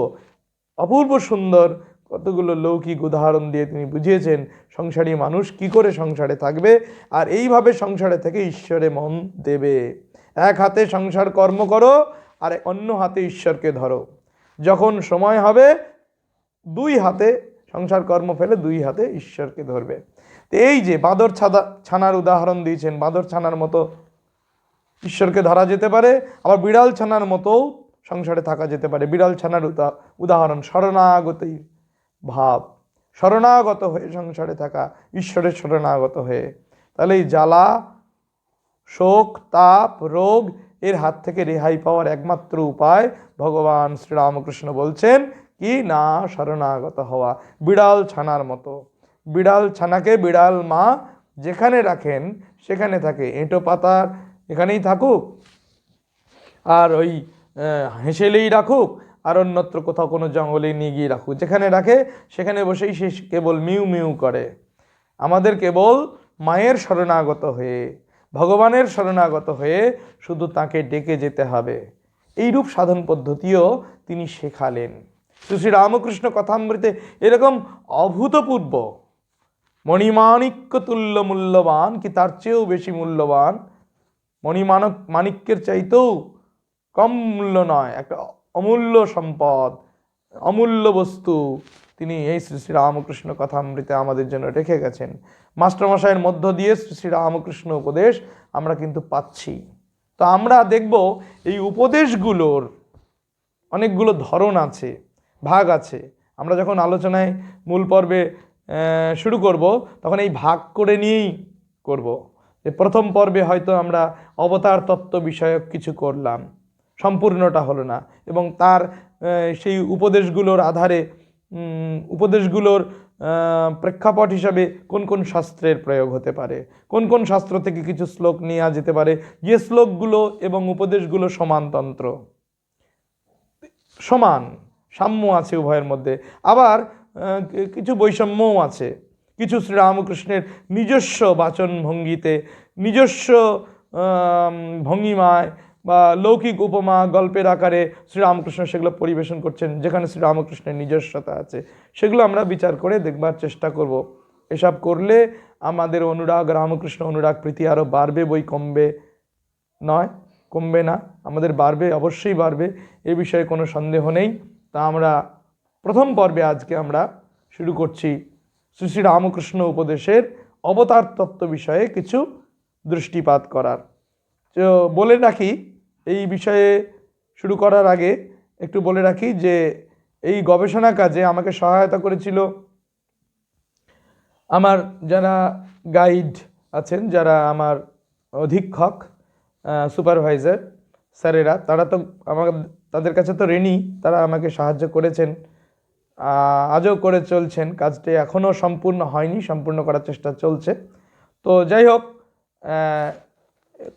অপূর্ব সুন্দর কতগুলো লৌকিক উদাহরণ দিয়ে তিনি বুঝিয়েছেন সংসারী মানুষ কি করে সংসারে থাকবে, আর এইভাবে সংসারে থেকে ঈশ্বরে মন দেবে। এক হাতে সংসার কর্ম করো আর অন্য হাতে ঈশ্বরকে ধরো, যখন সময় হবে দুই হাতে সংসার কর্ম ফেলে দুই হাতে ঈশ্বরকে ধরবে। তো এই যে বাঁদর ছানার উদাহরণ দিয়েছেন, বাঁদর ছানার মতো ঈশ্বরকে ধরা যেতে পারে, আবার বিড়াল ছানার মতো সংসারে থাকা যেতে পারে। বিড়াল ছানার উদাহরণ শরণাগতই ভাব, শরণাগত হয়ে সংসারে থাকা, ঈশ্বরের শরণাগত হয়ে। তাহলে এই জ্বালা, শোক, তাপ, রোগ এর হাত থেকে রেহাই পাওয়ার একমাত্র উপায় ভগবান শ্রীরামকৃষ্ণ বলছেন কি না, শরণাগত হওয়া। বিড়াল ছানার মতো, বিড়াল ছানাকে বিড়াল মা যেখানে রাখেন সেখানে থাকে, এঁটো পাতার এখানেই থাকুক, আর ওই হেসেলেই রাখুক, আর অন্যত্র কোথাও কোনো জঙ্গলে নিয়ে গিয়ে রাখুক, যেখানে রাখে সেখানে বসেই সে কেবল মিউ মিউ করে। আমাদের কেবল মায়ের শরণাগত হয়ে, ভগবানের শরণাগত হয়ে শুধু তাকে ডেকে যেতে হবে। এইরূপ সাধন পদ্ধতিও তিনি শেখালেন। শ্রী রামকৃষ্ণ কথামৃতে এরকম অভূতপূর্ব মণিমাণিক্য তুল্য মূল্যবান, কি তার চেয়েও বেশি মূল্যবান, মাণিক্যের চাইতেও কম মূল্য নয়, একটা অমূল্য সম্পদ, অমূল্য বস্তু তিনি এই শ্রী শ্রী রামকৃষ্ণ কথামৃতে আমাদের জন্য রেখে গেছেন। মাস্টারমশাইয়ের মধ্য দিয়ে শ্রী শ্রী রামকৃষ্ণ উপদেশ আমরা কিন্তু পাচ্ছি। তো আমরা দেখব এই উপদেশগুলোর অনেকগুলো ধরন আছে, ভাগ আছে। আমরা যখন আলোচনায় মূল পর্বে শুরু করব তখন এই ভাগ করে নিয়েই করব। যে প্রথম পর্বে হয়তো আমরা অবতার তত্ত্ব বিষয়ক কিছু করলাম, সম্পূর্ণটা হলো না, এবং তার সেই উপদেশগুলোর আধারে উপদেশগুলোর প্রেক্ষাপট হিসাবে কোন কোন শাস্ত্রের প্রয়োগ হতে পারে, কোন কোন শাস্ত্র থেকে কিছু শ্লোক নেওয়া যেতে পারে, যে শ্লোকগুলো এবং উপদেশগুলো সমানতন্ত্র, সমান সাম্য আছে উভয়ের মধ্যে, আবার কিছু বৈষম্যও আছে। কিছু শ্রীরামকৃষ্ণের নিজস্ব বাচন ভঙ্গিতে, নিজস্ব ভঙ্গিমায় বা লৌকিক উপমা গল্পের আকারে শ্রীরামকৃষ্ণ সেগুলো পরিবেশন করছেন, যেখানে শ্রীরামকৃষ্ণের নিজস্বতা আছে, সেগুলো আমরা বিচার করে দেখবার চেষ্টা করব। এসব করলে আমাদের অনুরাগ, রামকৃষ্ণ অনুরাগ প্রীতি আরও বাড়বে, বই কমবে নয়, কমবে না, আমাদের বাড়বে, অবশ্যই বাড়বে, এ বিষয়ে কোনো সন্দেহ নেই। তা আমরা প্রথম পর্বে আজকে আমরা শুরু করছি শ্রী শ্রী রামকৃষ্ণ উপদেশের অবতার তত্ত্ব বিষয়ে কিছু দৃষ্টিপাত করার। তো বলে রাখি, এই বিষয়ে শুরু করার আগে একটু বলে রাখি যে এই গবেষণা কাজে আমাকে সহায়তা করেছিল আমার যারা গাইড আছেন, যারা আমার অধীক্ষক, সুপারভাইজার স্যারেরা, তারা তো আমার, তাদের কাছে তো ঋণী। তারা আমাকে সাহায্য করেছেন, আজও করে চলছেন। কাজটি এখনও সম্পূর্ণ হয়নি, সম্পূর্ণ করার চেষ্টা চলছে। তো যাই হোক,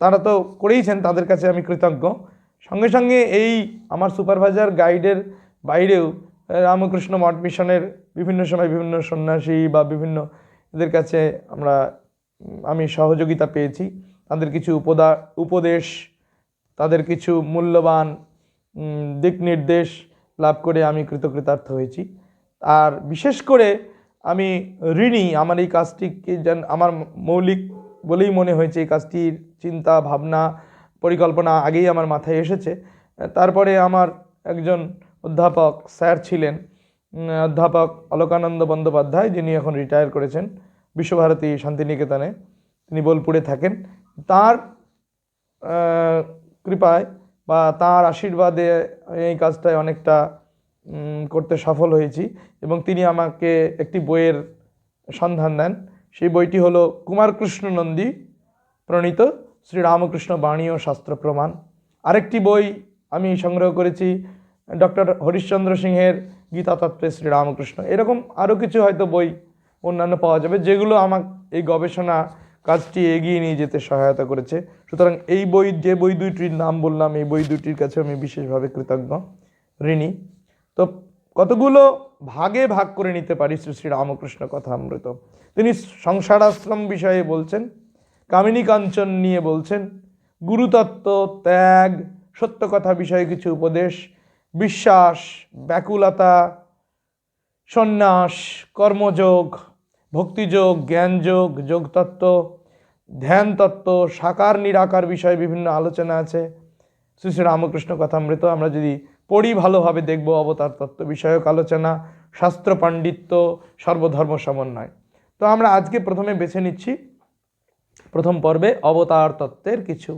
তারা তো করেইছেন, তাদের কাছে আমি কৃতজ্ঞ। সঙ্গে সঙ্গে এই আমার সুপারভাইজার গাইডের বাইরেও রামকৃষ্ণ মঠ মিশনের বিভিন্ন সময় বিভিন্ন সন্ন্যাসী বা বিভিন্ন এদের কাছে আমি সহযোগিতা পেয়েছি। তাদের কিছু উপদেশ, তাদের কিছু মূল্যবান দিক নির্দেশ লাভ করে আমি কৃতকৃতার্থ হয়েছি। আর বিশেষ করে আমি ঋণী আমার এই কাজটিকে, আমার মৌলিক বলেই মনে হয়েছে। এই কাজটির চিন্তা ভাবনা পরিকল্পনা আগেই আমার মাথায় এসেছে। তারপরে আমার একজন অধ্যাপক স্যার ছিলেন, অধ্যাপক অলোকানন্দ বন্দ্যোপাধ্যায়, যিনি এখন রিটায়ার করেছেন বিশ্বভারতী শান্তিনিকেতনে, তিনি বোলপুরে থাকেন। তার কৃপায় বা তার আশীর্বাদে এই কাজটায় অনেকটা করতে সফল হয়েছি। এবং তিনি আমাকে একটি বইয়ের সন্ধান দেন। সেই বইটি হলো কুমারকৃষ্ণ নন্দী প্রণীত শ্রীরামকৃষ্ণ বাণী ও শাস্ত্র প্রমাণ। আরেকটি বই আমি সংগ্রহ করেছি ডক্টর হরিশ্চন্দ্র সিংহের গীতাতত্ত্বে শ্রীরামকৃষ্ণ। এরকম আরও কিছু হয়তো বই অন্যান্য পাওয়া যাবে, যেগুলো আমার এই গবেষণা কাজটি এগিয়ে নিয়ে যেতে সহায়তা করেছে। সুতরাং এই যে বই দুইটির নাম বললাম, এই বই দুটির কাছে আমি বিশেষভাবে কৃতজ্ঞ, ঋণী। তো কতগুলো ভাগে ভাগ করে নিতে পারি শ্রী শ্রী রামকৃষ্ণ কথামৃত। তিনি সংসারাশ্রম বিষয়ে বলছেন, কামিনী কাঞ্চন নিয়ে বলছেন, গুরুতত্ত্ব, ত্যাগ, সত্য কথা বিষয়ে কিছু উপদেশ, বিশ্বাস, ব্যাকুলতা, সন্ন্যাস, কর্মযোগ, ভক্তিযোগ, জ্ঞানযোগ, যোগতত্ত্ব, ধ্যানতত্ত্ব, সাকার নিরাকার বিষয়ে বিভিন্ন আলোচনা আছে শ্রী শ্রী রামকৃষ্ণ কথামৃত। আমরা যদি পড়ি ভালোভাবে দেখব অবতার তত্ত্ব বিষয়ক আলোচনা, শাস্ত্র পাণ্ডিত্য, সর্বধর্ম সমন্বয়। তো আমরা আজকে প্রথমে বেছে নিচ্ছি প্রথম পর্বে অবতার তত্ত্বের কিছু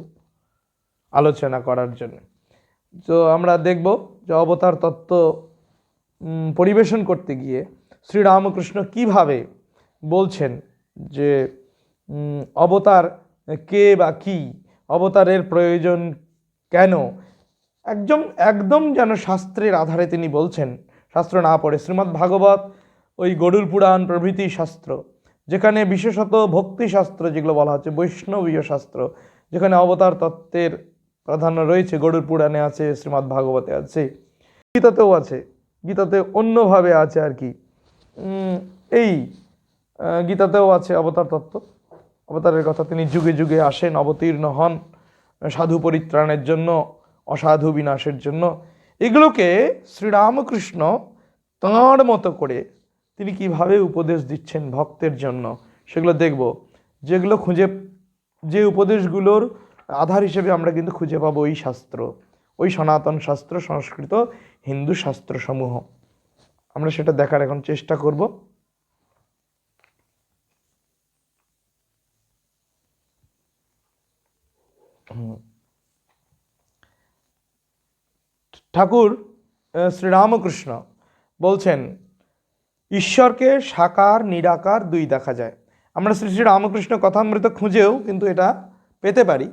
আলোচনা করার জন্য। তো আমরা দেখব যে অবতার তত্ত্ব পরিবেশন করতে গিয়ে শ্রীরামকৃষ্ণ কিভাবে বলছেন যে অবতার কে বা কি, অবতারের প্রয়োজন কেন, একদম যেন শাস্ত্রের আধারে তিনি বলছেন। শাস্ত্র না পড়ে শ্রীমদ্ ভাগবত, ওই গরুড় পুরাণ প্রভৃতি শাস্ত্র, যেখানে বিশেষত ভক্তিশাস্ত্র যেগুলো বলা হচ্ছে, বৈষ্ণবীয় শাস্ত্র, যেখানে অবতার তত্ত্বের প্রাধান্য রয়েছে, গরুড় পুরাণে আছে, শ্রীমদ্ ভাগবতে আছে, গীতাতেও আছে, গীতাতে অন্যভাবে আছে আর কি। এই গীতাতেও আছে অবতার তত্ত্ব, অবতারের কথা। তিনি যুগে যুগে আসেন, অবতীর্ণ হন সাধু পরিত্রাণের জন্য, অসাধু বিনাশের জন্য। এগুলোকে শ্রীরামকৃষ্ণ তাঁর মতো করে তিনি কিভাবে উপদেশ দিচ্ছেন ভক্তের জন্য, সেগুলো দেখব। যে উপদেশগুলোর আধার হিসেবে আমরা কিন্তু খুঁজে পাবো ওই শাস্ত্র, ওই সনাতন শাস্ত্র, সংস্কৃত হিন্দু শাস্ত্রসমূহ। আমরা সেটা দেখার এখন চেষ্টা করব। ঠাকুর শ্রীরামকৃষ্ণ বলছেন, ঈশ্বরকে সাকার নিরাকার দুই দেখা যায়। আমরা শ্রী শ্রী রামকৃষ্ণ কথামৃত খুঁজেও কিন্তু এটা পেতে পারি।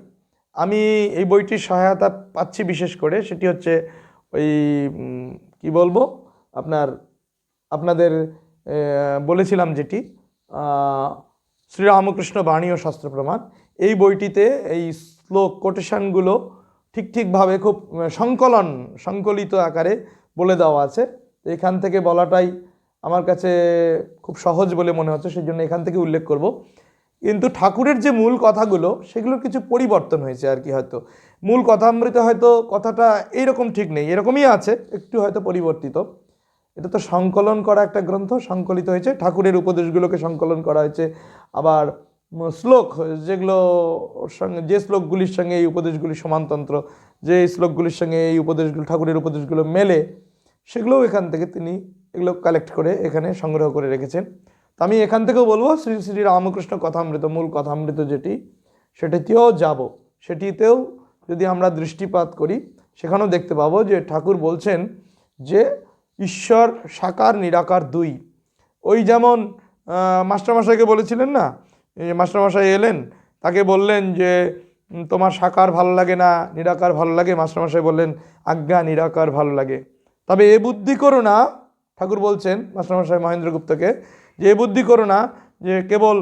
আমি এই বইটির সহায়তা পাচ্ছি বিশেষ করে, সেটি হচ্ছে ওই কি বলবো, আপনাদের বলেছিলাম যেটি শ্রীরামকৃষ্ণ বাণী ও শাস্ত্র প্রমাণ। এই বইটিতে এই শ্লোক কোটেশনগুলো ঠিকভাবে খুব সংকলিত আকারে বলে দেওয়া আছে। এখান থেকে বলাটাই আমার কাছে খুব সহজ বলে মনে হচ্ছে, সেই জন্য এখান থেকে উল্লেখ করব। কিন্তু ঠাকুরের যে মূল কথাগুলো, সেগুলোর কিছু পরিবর্তন হয়েছে আর কি। হয়তো মূল কথামৃতে হয়তো কথাটা এইরকম ঠিক নেই, এরকমই আছে, একটু হয়তো পরিবর্তিত। এটা তো সংকলন করা একটা গ্রন্থ, সংকলিত হয়েছে, ঠাকুরের উপদেশগুলোকে সংকলন করা হয়েছে। আবার শ্লোক, যে শ্লোকগুলির সঙ্গে এই উপদেশগুলি সমানতন্ত্র, যে শ্লোকগুলির সঙ্গে এই উপদেশগুলো, ঠাকুরের উপদেশগুলো মেলে, সেগুলোও এখান থেকে তিনি এগুলো কালেক্ট করে এখানে সংগ্রহ করে রেখেছেন। তো আমি এখান থেকেও বলবো শ্রী শ্রী রামকৃষ্ণ কথামৃত, মূল কথামৃত যেটি, সেটিতেও যাব। সেটিতেও যদি আমরা দৃষ্টিপাত করি, সেখানেও দেখতে পাবো যে ঠাকুর বলছেন যে ঈশ্বর সাকার নিরাকার দুই। ওই যেমন মাস্টারমশাইকে বলেছিলেন না, এই মাস্টারমশাই এলেন, তাকে বললেন যে তোমার সাকার ভালো লাগে না নিরাকার ভালো লাগে? মাস্টারমশাই বললেন আজ্ঞা নিরাকার ভালো লাগে, তবে এ বুদ্ধি করো না, ঠাকুর বলছেন মাস্টারমশাই মহেন্দ্রগুপ্তকে, যে এ বুদ্ধি করো না যে কেবল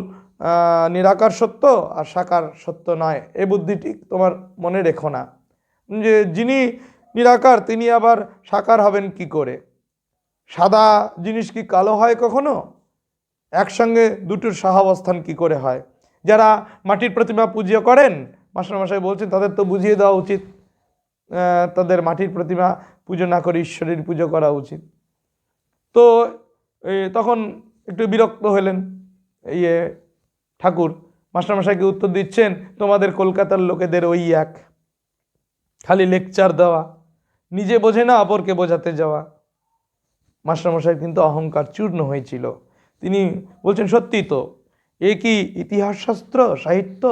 নিরাকার সত্য আর সাকার সত্য নয়, এ বুদ্ধিটি তোমার মনে রেখো না, যে যিনি নিরাকার তিনি আবার সাকার হবেন কি করে? সাদা জিনিস কি কালো হয় কখনো? একসঙ্গে দুটোর সহাবস্থান কি করে হয়? যারা মাটির প্রতিমা পুজো করেন, মাস্টারমশাই বলছেন তাদের তো বুঝিয়ে দেওয়া উচিত, তাদের মাটির প্রতিমা পুজো না করে ঈশ্বরের পুজো করা উচিত। তো তখন একটু বিরক্ত হলেন ইয়ে ঠাকুর, মাস্টারমশাইকে উত্তর দিচ্ছেন তোমাদের কলকাতার লোকেদের ওই এক, খালি লেকচার দেওয়া, নিজে বোঝে না অপরকে বোঝাতে যাওয়া। মাস্টারমশাই কিন্তু অহংকার চূর্ণ হয়েছিল, তিনি বলছেন সত্যি তো, এ কি ইতিহাস শাস্ত্র, সাহিত্য,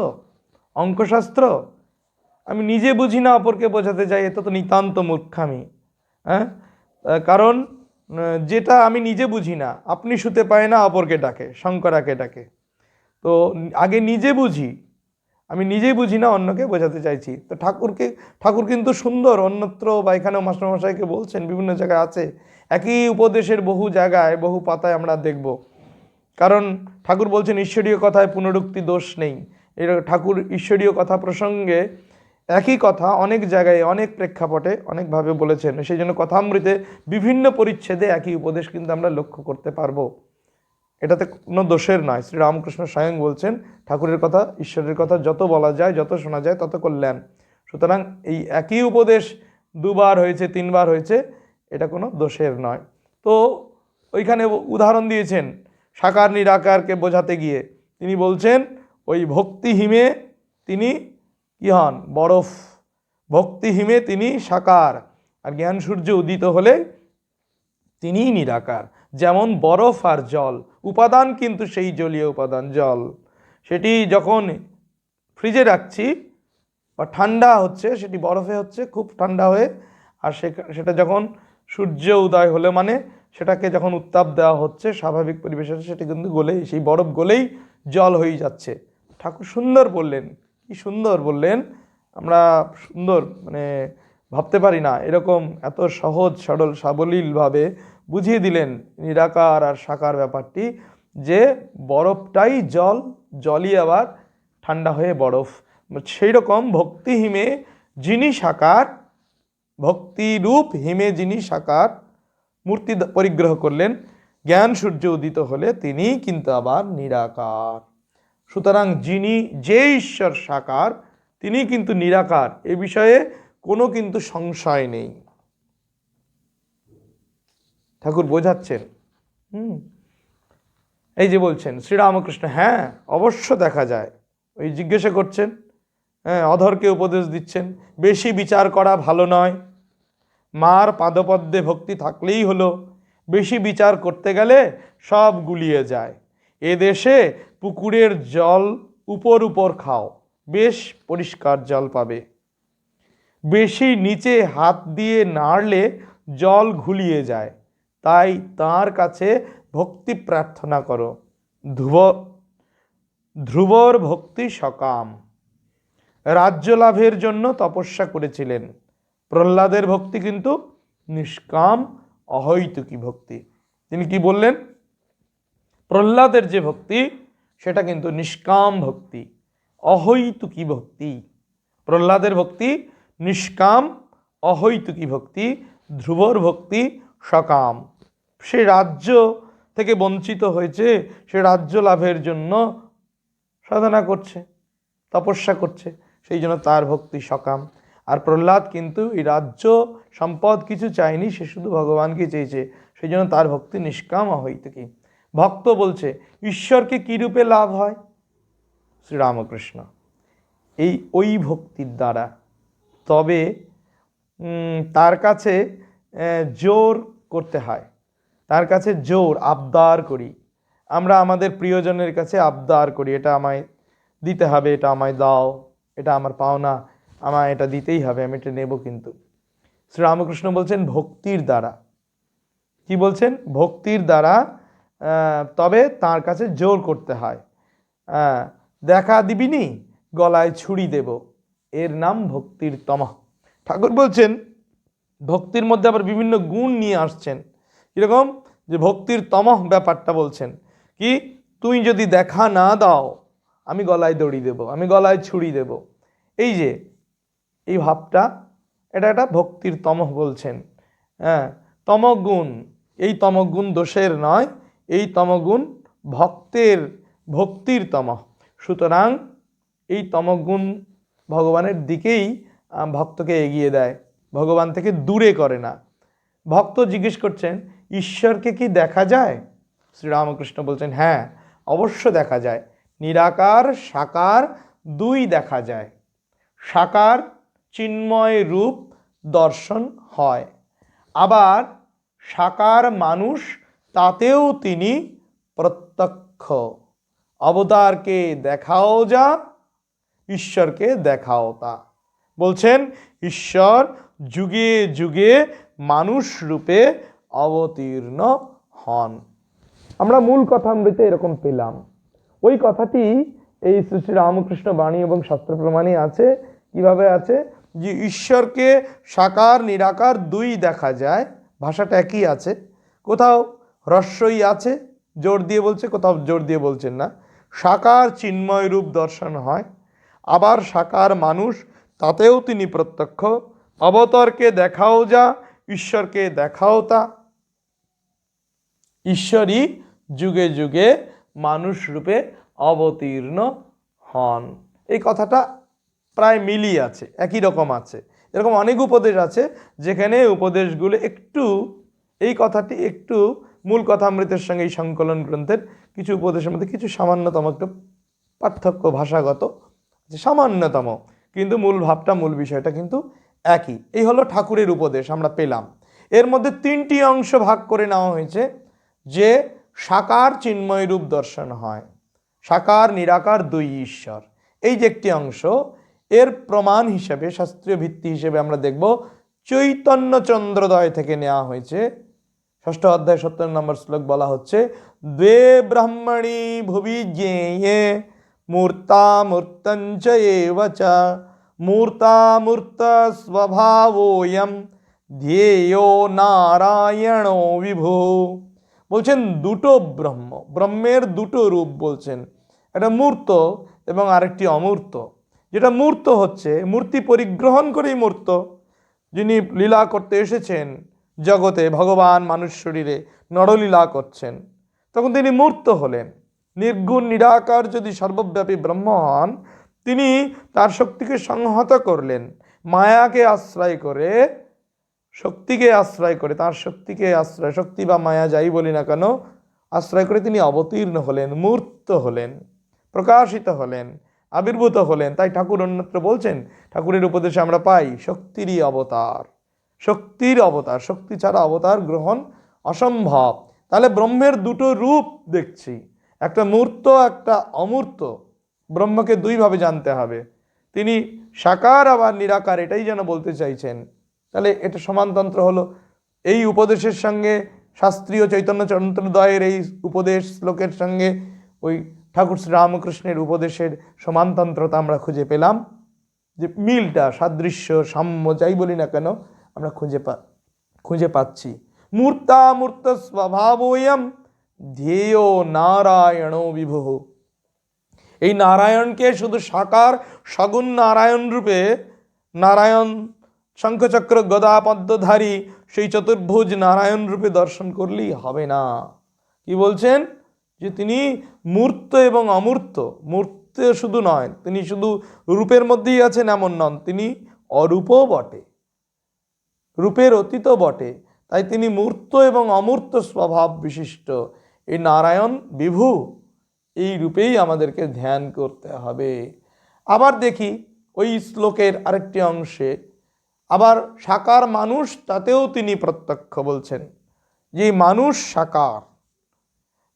অঙ্কশাস্ত্র? আমি নিজে বুঝি না অপরকে বোঝাতে যাই, এটা তো নিতান্ত মূর্খামি। হ্যাঁ, কারণ যেটা আমি নিজে বুঝি না আপনি শুতে পায় না অপরকে ডাকে, শঙ্করাকে ডাকে। তো আগে নিজে বুঝি, আমি নিজেই বুঝি না অন্যকে বোঝাতে চাইছি। তো ঠাকুর কিন্তু সুন্দর অন্যত্র বা এখানেও মাস্টারমশাইকে বলছেন, বিভিন্ন জায়গায় আছে একই উপদেশের বহু জায়গায় বহু পাতায় আমরা দেখব। কারণ ঠাকুর বলছেন ঈশ্বরীয় কথায় পুনরুক্তি দোষ নেই। এর ঠাকুর ঈশ্বরীয় কথা প্রসঙ্গে একই কথা অনেক জায়গায় অনেক প্রেক্ষাপটে অনেকভাবে বলেছেন, সেই জন্য কথামৃতে বিভিন্ন পরিচ্ছেদে একই উপদেশ কিন্তু আমরা লক্ষ্য করতে পারবো, এটাতে কোনো দোষের নয়। শ্রীরামকৃষ্ণ স্বয়ং বলছেন ঠাকুরের কথা ঈশ্বরের কথা যত বলা যায় যত শোনা যায় তত কল্যাণ। সুতরাং এই একই উপদেশ দুবার হয়েছে তিনবার হয়েছে, এটা কোনো দোষের নয়। তো ওইখানে উদাহরণ দিয়েছেন সাকার নিরাকারকে বোঝাতে গিয়ে, তিনি বলছেন ওই ভক্তিহীনে তিনি কি হন? বরফ। ভক্তিহীনে তিনি সাকার, আর জ্ঞান সূর্য উদিত হলে তিনি নিরাকার। যেমন বরফ আর জল উপাদান, কিন্তু সেই জলীয় উপাদান জল, সেটি যখন ফ্রিজে রাখছি বা ঠান্ডা হচ্ছে, সেটি বরফে হচ্ছে খুব ঠান্ডা হয়ে, আর সেটা যখন সূর্য উদয় হলে মানে সেটাকে যখন উত্তাপ দেওয়া হচ্ছে স্বাভাবিক পরিবেশে, সেটি কিন্তু গলেই, সেই বরফ গলেই জল হয়ে যাচ্ছে। ঠাকুর সুন্দর বললেন, কি সুন্দর বললেন, আমরা সুন্দর মানে ভাবতে পারি না, এরকম এত সহজ সরল সাবলীলভাবে বুঝিয়ে দিলেন নিরাকার আর সাকার ব্যাপারটি, যে বরফটাই জল, জলই আবার ঠান্ডা হয়ে বরফ। সেই রকম ভক্তি হিমে যিনি সাকার, ভক্তিরূপ হিমে যিনি সাকার মূর্তি পরিগ্রহ করলেন, জ্ঞান সূর্য উদিত হলে তিনি কিন্তু আবার নিরাকার। সুতরাং যিনি যে ঈশ্বর সাকার তিনি কিন্তু নিরাকার, এ বিষয়ে কোনো কিন্তু সংশয় নেই। ঠাকুর বোঝাচ্ছেন। এই যে বলছেন শ্রীরামকৃষ্ণ, হ্যাঁ অবশ্য দেখা যায়, ওই জিজ্ঞাসা করছেন, হ্যাঁ অধরকে উপদেশ দিচ্ছেন, বেশি বিচার করা ভালো নয়, মার পাদপদ্মে ভক্তি থাকলেই হলো, বেশি বিচার করতে গেলে সব গুলিয়ে যায়। এ দেশে পুকুরের জল উপর উপর খাও, বেশ পরিষ্কার জল পাবে, বেশি নিচে হাত দিয়ে নাড়লে জল ঘুলিয়ে যায়, তাই তার কাছে ভক্তি প্রার্থনা করো। ধ্রুবর ভক্তি সকাম, রাজ্য লাভের জন্য তপস্যা করেছিলেন। প্রহ্লাদের ভক্তি কিন্তু নিষ্কাম অহৈতুকী ভক্তি। তিনি কি বললেন? প্রহ্লাদের যে ভক্তি সেটা কিন্তু নিষ্কাম ভক্তি, অহৈতুকী ভক্তি। প্রহ্লাদের ভক্তি নিষ্কাম অহৈতুকী ভক্তি, ধ্রুবর ভক্তি সকাম। সে রাজ্য থেকে বঞ্চিত হয়েছে, সে রাজ্য লাভের জন্য সাধনা করছে, তপস্যা করছে, সেই জন্য তার ভক্তি সকাম। আর প্রহ্লাদ কিন্তু এই রাজ্য সম্পদ কিছু চায়নি, সে শুধু ভগবানকে চেয়েছে, সেই জন্য তার ভক্তি নিষ্কাম অহৈতুকী। ভক্ত বলছে ঈশ্বরকে কী রূপে লাভ হয়? শ্রীরামকৃষ্ণ ওই ভক্তির দ্বারা। তবে তার কাছে জোর করতে হয়, তার কাছে জোর আবদার করি আমরা, আমাদের প্রিয়জনের কাছে আবদার করি, এটা আমায় দিতে হবে, এটা আমায় দাও, এটা আমার পাওনা, আমায় এটা দিতেই হবে, আমি এটা নেব। কিন্তু শ্রীরামকৃষ্ণ বলছেন ভক্তির দ্বারা, কি বলছেন? ভক্তির দ্বারা তবে তার কাছে জোর করতে হয়। দেখা দিবিনি, গলায় ছুরি দেব, এর নাম ভক্তির তমঃ। ঠাকুর বলছেন ভক্তির মধ্যে আবার বিভিন্ন গুণ নিয়ে আসছেন। কীরকম? যে ভক্তির তমঃ ব্যাপারটা বলছেন কি, তুই যদি দেখা না দাও আমি গলায় দড়ি দেব, আমি গলায় ছুরি দেব। এই যে এই ভাবটা, এটা একটা ভক্তির তমঃ বলছেন। হ্যাঁ, তমগুণ, এই তমগুণ দোষের নয়, এই তমগুণ ভক্তির তমঃ। সুতরাং এই তমগুণ ভগবানের দিকেই ভক্তকে এগিয়ে দেয়, ভগবান থেকে দূরে করে না। ভক্ত জিজ্ঞেস করছেন ঈশ্বরকে কি দেখা যায়? শ্রীরামকৃষ্ণ বলছেন হ্যাঁ, অবশ্য দেখা যায়। নিরাকার সাকার দুই দেখা যায়। সাকার চিন্ময় রূপ দর্শন হয়, আবার সাকার মানুষ, তাতেও তিনি প্রত্যক্ষ। অবতারকে দেখাও যা, ঈশ্বরকে দেখাও তা। বলছেন ঈশ্বর যুগে যুগে মানুষ রূপে অবতীর্ণ হন। আমরা মূল কথামৃতে এরকম পেলাম। ওই কথাটি এই শ্রী রামকৃষ্ণ বাণী এবং শাস্ত্র প্রমাণে আছে। কিভাবে আছে? যে ঈশ্বরকে সাকার নিরাকার দুই দেখা যায়, ভাষাটা একই আছে, কোথাও হ্রস্বই আছে জোর দিয়ে বলছে, কোথাও জোর দিয়ে বলছেন না। সাকার চিন্ময় রূপ দর্শন হয়, আবার সাকার মানুষ, তাতেও তিনি প্রত্যক্ষ। অবতারকে দেখাও যা, ঈশ্বরকে দেখাও তা। ঈশ্বরই যুগে যুগে মানুষ রূপে অবতীর্ণ হন। এই কথাটা প্রায় মিলিয়ে আছে, একই রকম আছে। এরকম অনেক উপদেশ আছে যেখানে উপদেশগুলো একটু, এই কথাটি একটু মূল কথামৃতের সঙ্গে এই সংকলন গ্রন্থের কিছু উপদেশের মধ্যে কিছু সামান্যতম একটু পার্থক্য ভাষাগত, সামান্যতম, কিন্তু মূল ভাবটা, মূল বিষয়টা কিন্তু একই। এই হলো ঠাকুরের উপদেশ আমরা পেলাম। এর মধ্যে তিনটি অংশ ভাগ করে নেওয়া হয়েছে। যে সাকার চিন্ময় রূপ দর্শন হয়, সাকার নিরাকার দুই ঈশ্বর, এই যে একটি অংশ, এর প্রমাণ হিসেবে, শাস্ত্রীয় ভিত্তি হিসেবে আমরা দেখব চৈতন্য চন্দ্রোদয় থেকে নেওয়া হয়েছে। 6ষ্ঠ অধ্যায় 70 নম্বর শ্লোক বলা হচ্ছে, দ্বে ব্রহ্মণি ভুবি জ্ঞেয়ে মূর্তামূর্তঞ্চ এব চ মূর্তামূর্ত স্বভাবোয়ম ধ্যেয় নারায়ণো বিভু। বলছেন দুটো ব্রহ্ম, ব্রহ্মের দুটো রূপ বলছেন, একটা মূর্ত এবং আরেকটি অমূর্ত। যেটা মূর্ত হচ্ছে মূর্তি পরিগ্রহণ করেই মূর্ত, যিনি লীলা করতে এসেছেন জগতে, ভগবান মানুষ শরীরে নরলীলা করছেন, তখন তিনি মূর্ত হলেন। নির্গুণ নিরাকার যদি সর্বব্যাপী ব্রহ্ম হন, তিনি তার শক্তিকে সংহত করলেন, মায়াকে আশ্রয় করে, শক্তিকে আশ্রয় করে, তার শক্তিকে আশ্রয়, শক্তি বা মায়া যাই বলি না কেন, আশ্রয় করে তিনি অবতীর্ণ হলেন, মূর্ত হলেন, প্রকাশিত হলেন, আবির্ভূত হলেন। তাই ঠাকুর অন্যত্র বলছেন, ঠাকুরের উপদেশে আমরা পাই শক্তিরই অবতার, শক্তির অবতার, শক্তি ছাড়া অবতার গ্রহণ অসম্ভব। তাহলে ব্রহ্মের দুটো রূপ দেখছি, একটা মূর্ত, একটা অমূর্ত। ব্রহ্মকে দুইভাবে জানতে হবে, তিনি সাকার আবার নিরাকার, এটাই যেন বলতে চাইছেন। তাহলে এটা সমানতন্ত্র হলো। এই উপদেশের সঙ্গে শাস্ত্রীয় চৈতন্য চন্দ্রোদয়ের এই উপদেশ শ্লোকের সঙ্গে ওই ঠাকুর শ্রীরামকৃষ্ণের উপদেশের সমানতন্ত্রতা আমরা খুঁজে পেলাম। যে মিলটা, সাদৃশ্য, সাম্য যাই বলি না কেন, আমরা খুঁজে পাচ্ছি। মূর্তামূর্ত স্বভাবোয়ম ধ্যেয় নারায়ণো বিভুঃ। এই নারায়ণকে শুধু সাকার সগুণ নারায়ণ রূপে, নারায়ণ শঙ্খচক্র গদা পদ্মধারী সেই চতুর্ভুজ নারায়ণ রূপে দর্শন করলেই হবে না। কি বলছেন? যে তিনি মূর্ত এবং অমূর্ত। মূর্ত শুধু নয়, তিনি শুধু রূপের মধ্যেই আছেন এমন নন, তিনি অরূপও বটে, রূপের অতীত বটে। তাই তিনি মূর্ত এবং অমূর্ত স্বভাব বিশিষ্ট। এই নারায়ণ বিভু, এই রূপেই আমাদেরকে ধ্যান করতে হবে। আবার দেখি ওই শ্লোকের আরেকটি অংশে, আবার সাকার মানুষ, তাতেও তিনি প্রত্যক্ষ বলছেন। যে মানুষ সাকার,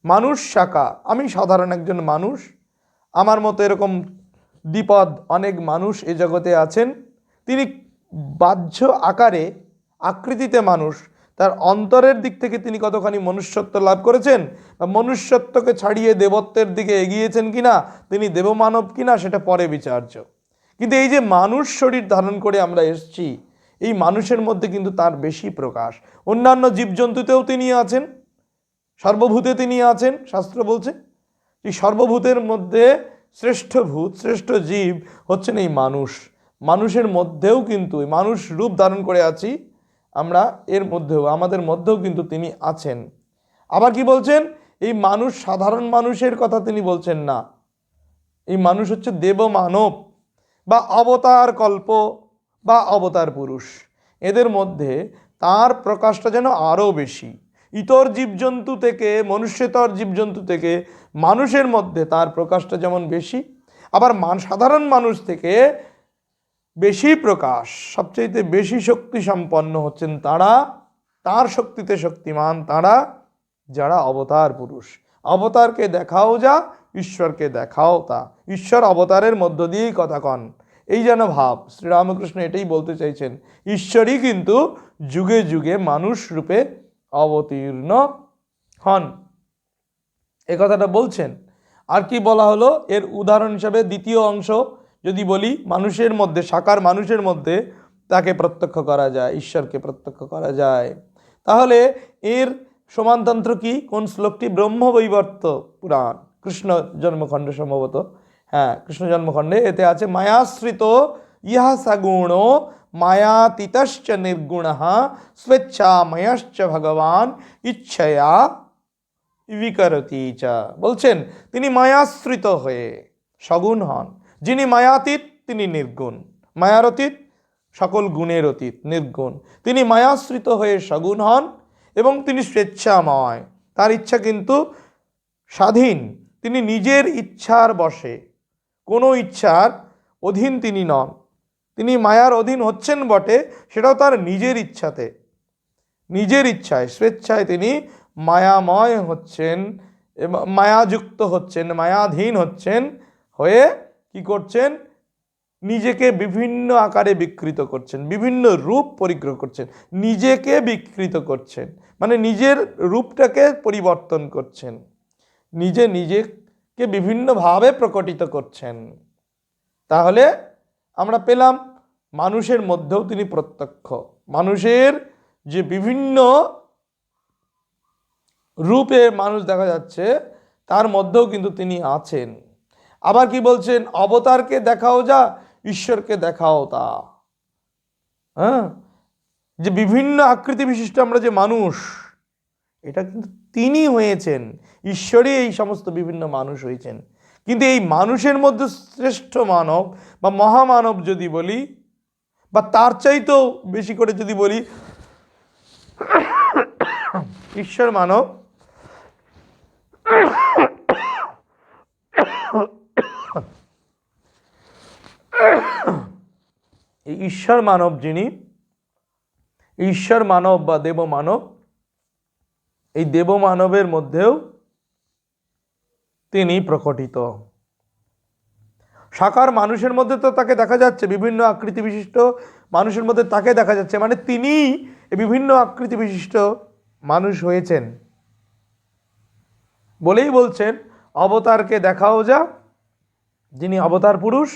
মানুষ সাকার, আমি সাধারণ একজন মানুষ, আমার মতো এরকম দ্বিপদ অনেক মানুষ এ জগতে আছেন। তিনি বাহ্য আকারে, আকৃতিতে মানুষ, তার অন্তরের দিক থেকে তিনি কতখানি মনুষ্যত্ব লাভ করেছেন বা মনুষ্যত্বকে ছাড়িয়ে দেবত্বের দিকে এগিয়েছেন কিনা, তিনি দেবমানব কিনা, সেটা পরে বিচার্য। কিন্তু এই যে মানুষ শরীর ধারণ করে আমরা এসেছি, এই মানুষের মধ্যে কিন্তু তার বেশি প্রকাশ। অন্যান্য জীবজন্তুতেও তিনি আছেন, সর্বভূতে তিনি আছেন। শাস্ত্র বলছে এই সর্বভূতের মধ্যে শ্রেষ্ঠ ভূত, শ্রেষ্ঠ জীব হচ্ছেন এই মানুষ। মানুষের মধ্যেও কিন্তু মানুষ রূপ ধারণ করে আছি আমরা, এর মধ্যেও আমাদের মধ্যেও কিন্তু তিনি আছেন। আবার কি বলছেন, এই মানুষ সাধারণ মানুষের কথা তিনি বলছেন না, এই মানুষ হচ্ছে দেব মানব বা অবতার কল্প বা অবতার পুরুষ। এদের মধ্যে তার প্রকাশটা যেন আরও বেশি। ইতর জীবজন্তু থেকে, মনুষ্যতর জীবজন্তু থেকে মানুষের মধ্যে তার প্রকাশটা যেমন বেশি, আবার সাধারণ মানুষ থেকে বেশি প্রকাশ, সবচেয়ে বেশি শক্তি সম্পন্ন হচ্ছেন তারা, তার শক্তিতে শক্তিমান তারা যারা অবতার পুরুষ। অবতারকে দেখাও যা, ঈশ্বরকে দেখাও তা। ঈশ্বর অবতারের মধ্য দিয়েই কথা কন, এই যেন ভাব। শ্রীরামকৃষ্ণ এটাই বলতে চাইছেন, ঈশ্বরই কিন্তু যুগে যুগে মানুষ রূপে অবতীর্ণ হন, এ কথাটা বলছেন। আর কি বলা হলো এর উদাহরণ হিসাবে, দ্বিতীয় অংশ যদি বলি, মানুষের মধ্যে, সাকার মানুষের মধ্যে তাকে প্রত্যক্ষ করা যায়, ঈশ্বরকে প্রত্যক্ষ করা যায়। তাহলে এর সমানতন্ত্র কি, কোন শ্লোকটি? ব্রহ্মবৈবর্ত পুরাণ, কৃষ্ণ জন্মখণ্ড সম্ভবত, হ্যাঁ কৃষ্ণ জন্মখণ্ডে। এতে আছে, মায়াশ্রিত ইহা সগুণ মায়াতীতশ্চ নির্গুণঃ স্বেচ্ছাময়শ্চ ভগবান ইচ্ছয়া বিকরতি চ। বলছেন তিনি মায়াশ্রিত হয়ে সগুণ হন। যিনি মায়াতীত তিনি নির্গুণ, মায়ার অতীত, সকল গুণের অতীত, নির্গুণ। তিনি মায়াশ্রিত হয়ে সগুণ হন এবং তিনি স্বেচ্ছাময়, তার ইচ্ছা কিন্তু স্বাধীন। তিনি নিজের ইচ্ছার বশে, কোনো ইচ্ছার অধীন তিনি নন। তিনি মায়ার অধীন হচ্ছেন বটে, সেটাও তার নিজের ইচ্ছাতে, নিজের ইচ্ছায়, স্বেচ্ছায় তিনি মায়াময় হচ্ছেন এবং মায়াযুক্ত হচ্ছেন, মায়াধীন হচ্ছেন, হয়ে কি করছেন, নিজেকে বিভিন্ন আকারে বিকৃত করছেন, বিভিন্ন রূপ পরিগ্রহ করছেন, নিজেকে বিকৃত করছেন, মানে নিজের রূপটাকে পরিবর্তন করছেন, নিজেকে বিভিন্নভাবে প্রকটিত করছেন। তাহলে আমরা পেলাম মানুষের মধ্যেও তিনি প্রত্যক্ষ, মানুষের যে বিভিন্ন রূপে মানুষ দেখা যাচ্ছে তার মধ্যেও কিন্তু তিনি আছেন। আবার কি বলছেন, অবতারকে দেখাও যা, ঈশ্বরকে দেখাও তা। হ্যাঁ, যে বিভিন্ন আকৃতি বিশিষ্ট আমরা যে মানুষ, এটা কিন্তু তিনি হয়েছেন, ঈশ্বরই এই সমস্ত বিভিন্ন মানুষ হয়েছেন। কিন্তু এই মানুষের মধ্যে শ্রেষ্ঠ মানব বা মহামানব যদি বলি, বা তার চাইতেও বেশি করে যদি বলি ঈশ্বর মানব, এই ঈশ্বর মানব যিনি, ঈশ্বর মানব বা দেব মানব, এই দেব মানবের মধ্যেও তিনি প্রকটিত। সাকার মানুষের মধ্যে তো তাকে দেখা যাচ্ছে, বিভিন্ন আকৃতি বিশিষ্ট মানুষের মধ্যে তাকে দেখা যাচ্ছে, মানে তিনি বিভিন্ন আকৃতি বিশিষ্ট মানুষ হয়েছেন বলেই বলছেন, অবতারকে দেখাও যা, যিনি অবতার পুরুষ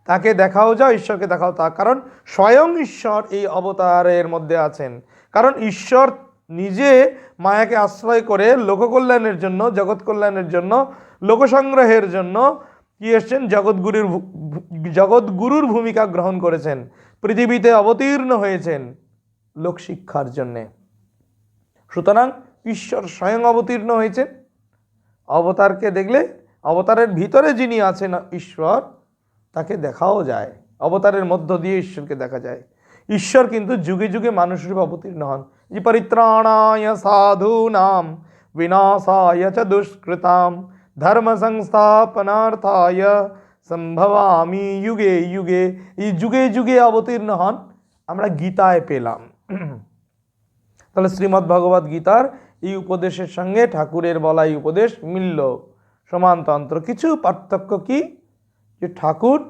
তাকে দেখাও যা, ঈশ্বরকে দেখাও তা। কারণ স্বয়ং ঈশ্বর এই অবতারের মধ্যে আছেন। কারণ ঈশ্বর নিজে মায়াকে আশ্রয় করে লোককল্যাণের জন্য, জগৎ কল্যাণের জন্য, লোকসংগ্রহের জন্য কি এসছেন, জগৎগুরুর ভূমিকা গ্রহণ করেছেন, পৃথিবীতে অবতীর্ণ হয়েছেন লোকশিক্ষার জন্যে। সুতরাং ঈশ্বর স্বয়ং অবতীর্ণ হয়েছেন। অবতারকে দেখলে, অবতারের ভিতরে যিনি আছেন ঈশ্বর, তাকে দেখাও যায়, অবতারের মধ্য দিয়ে ঈশ্বরকে দেখা যায়। ঈশ্বর কিন্তু যুগে যুগে মানুষরূপে অবতীর্ণ হন। যে পরিত্রাণায় সাধূনাম বিনাশায় চ দুষ্কৃতাম ধর্ম সংস্থাপনার্থায় সম্ভবামি যুগে যুগে, এই যুগে যুগে অবতীর্ণ হন আমরা গীতায় পেলাম। তাহলে শ্রীমদ্ ভগবদ্ গীতার এই উপদেশের সঙ্গে ঠাকুরের বলা এই উপদেশ মিলল, সমানতন্ত্র। কিছু পার্থক্য কি, যে ঠাকুর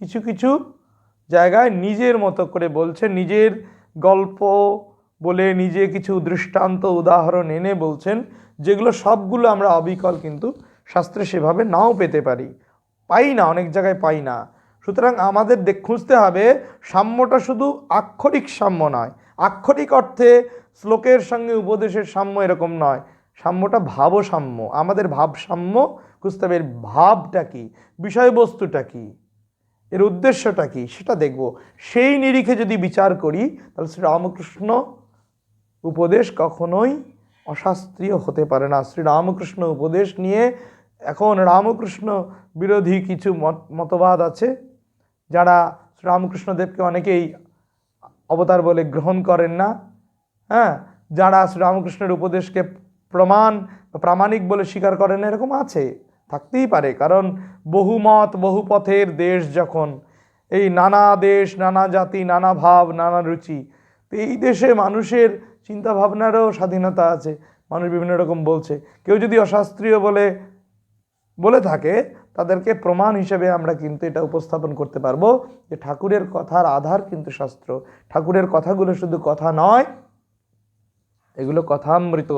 কিছু কিছু জায়গায় নিজের মতো করে বলছে, নিজের গল্প বলে নিজে কিছু দৃষ্টান্ত উদাহরণ এনে বলছেন, যেগুলো সবগুলো আমরা অবিকল কিন্তু শাস্ত্রে সেভাবে নাও পেতে পারি, পাই না, অনেক জায়গায় পাই না। সুতরাং আমাদের খুঁজতে হবে সাম্যটা শুধু আক্ষরিক সাম্য নয়, আক্ষরিক অর্থে শ্লোকের সঙ্গে উপদেশের সাম্য এরকম নয়, সাম্যটা ভাবসাম্য, আমাদের ভাবসাম্য খুঁজতে হবে। এর ভাবটা কি, বিষয়বস্তুটা কি, এর উদ্দেশ্যটা কি, সেটা দেখব। সেই নিরিখে যদি বিচার করি তাহলে শ্রীরামকৃষ্ণ উপদেশ কখনোই অশাস্ত্রীয় হতে পারে না। শ্রীরামকৃষ্ণ উপদেশ নিয়ে এখন রামকৃষ্ণ বিরোধী কিছু মতবাদ আছে, যারা শ্রীরামকৃষ্ণদেবকে অনেকেই অবতার বলে গ্রহণ করেন না, হ্যাঁ, যারা শ্রীরামকৃষ্ণের উপদেশকে প্রামাণিক বলে স্বীকার করেন না, এরকম আছে, থাকতেই পারে। কারণ বহুমত বহু পথের দেশ, যখন এই নানা দেশ, নানা জাতি, নানা ভাব, নানা রুচি, তো এই দেশে মানুষের চিন্তা ভাবনারও স্বাধীনতা আছে, মানুষ বিভিন্ন রকম বলছে। কেউ যদি অশাস্ত্রীয় বলে থাকে, তাদেরকে প্রমাণ হিসেবে আমরা কিন্তু এটা উপস্থাপন করতে পারবো যে ঠাকুরের কথার আধার কিন্তু শাস্ত্র। ঠাকুরের কথাগুলো শুধু কথা নয়, এগুলো কথামৃত।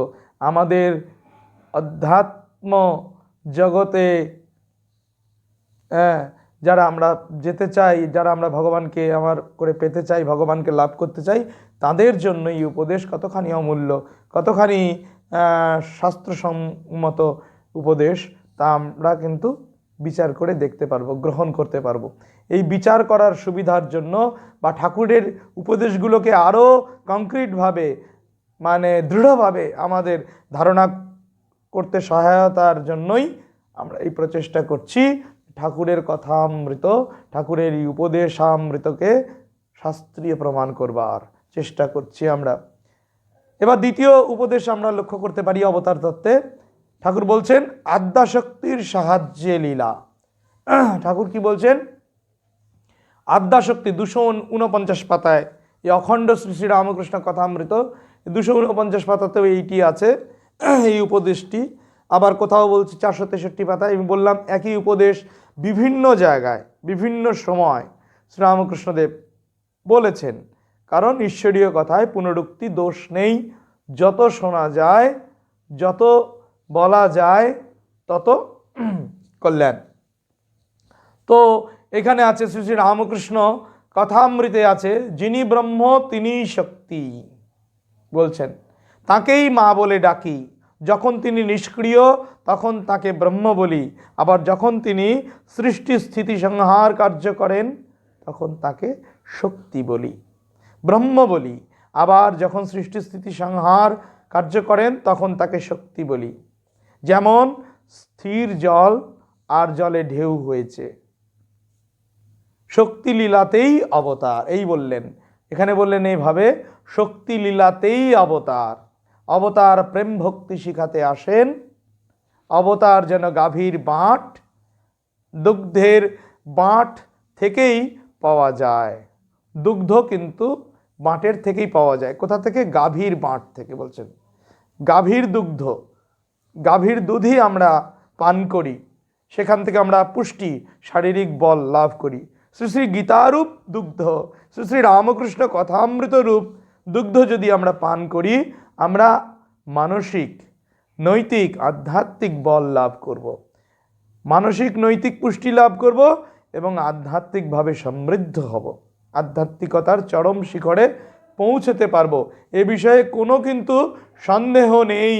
আমাদের অধ্যাত্ম জগতে যারা আমরা যেতে চাই, যারা আমরা ভগবানকে আমার করে পেতে চাই, ভগবানকে লাভ করতে চাই, তাদের জন্য এই উপদেশ কতখানি অমূল্য, কতখানি শাস্ত্রসম্মত উপদেশ, তা আমরা কিন্তু বিচার করে দেখতে পারবো, গ্রহণ করতে পারবো। এই বিচার করার সুবিধার জন্য বা ঠাকুরের উপদেশগুলোকে আরও কংক্রিটভাবে, মানে দৃঢ়ভাবে আমাদের ধারণা করতে সহায়তার জন্যই আমরা এই প্রচেষ্টা করছি, ঠাকুরের কথামৃত, ঠাকুরের এই উপদেশামৃতকে শাস্ত্রীয় প্রমাণ করবার চেষ্টা করছি আমরা। এবার দ্বিতীয় উপদেশ আমরা লক্ষ্য করতে পারি অবতার তত্ত্বে। ঠাকুর বলছেন আদ্যাশক্তির সাহায্যে লীলা। ঠাকুর কি বলছেন? আদ্যাশক্তি 249 পাতায়, এই অখণ্ড শ্রী শ্রী রামকৃষ্ণ কথামৃত 249 পাতাতেও এইটি আছে, এই উপদেশটি। আবার কোথাও বলছি 463 পাতায়। আমি বললাম একই উপদেশ বিভিন্ন জায়গায় বিভিন্ন সময় শ্রীরামকৃষ্ণদেব বলেছেন, কারণ ঈশ্বরীয় কথায় পুনরুক্তি দোষ নেই। যত শোনা যায়, যত বলা যায়, তত কল্যাণ। তো এখানে আছে শ্রী শ্রী রামকৃষ্ণ কথামৃতে আছে, যিনি ব্রহ্ম তিনি শক্তি বলছেন, তাকেই মা বলে ডাকি। যখন তিনি নিষ্ক্রিয় তখন তাকে ব্রহ্ম বলি, আবার যখন তিনি সৃষ্টি স্থিতি সংহার কার্য করেন তখন তাকে শক্তি বলি, ব্রহ্ম বলি। আবার যখন সৃষ্টি স্থিতি সংহার কার্য করেন তখন তাকে শক্তি বলি। যেমন স্থির জল আর জলে ঢেউ হয়েছে, শক্তি লীলাতেই অবতার, এই বললেন। এখানে বললেন এইভাবে, শক্তি লীলাতেই অবতার। অবতার প্রেম ভক্তি শিখাতে আসেন, অবতার যেন গাভীর বাঁট, দুগ্ধের বাঁট থেকেই পাওয়া যায়। দুগ্ধ কিন্তু বাঁটের থেকেই পাওয়া যায়। কোথা থেকে? গাভীর বাঁট থেকে বলছেন। গাভীর দুগ্ধ, গাভীর দুধই আমরা পান করি, সেখান থেকে আমরা পুষ্টি, শারীরিক বল লাভ করি। শ্রী শ্রী গীতারূপ দুগ্ধ, শ্রী শ্রী রামকৃষ্ণ কথামৃত রূপ দুগ্ধ যদি আমরা পান করি, আমরা মানসিক, নৈতিক, আধ্যাত্মিক বল লাভ করব, মানসিক নৈতিক পুষ্টি লাভ করব এবং আধ্যাত্মিকভাবে সমৃদ্ধ হব, আধ্যাত্মিকতার চরম শিখরে পৌঁছতে পারবো। এ বিষয়ে কোনো কিন্তু সন্দেহ নেই,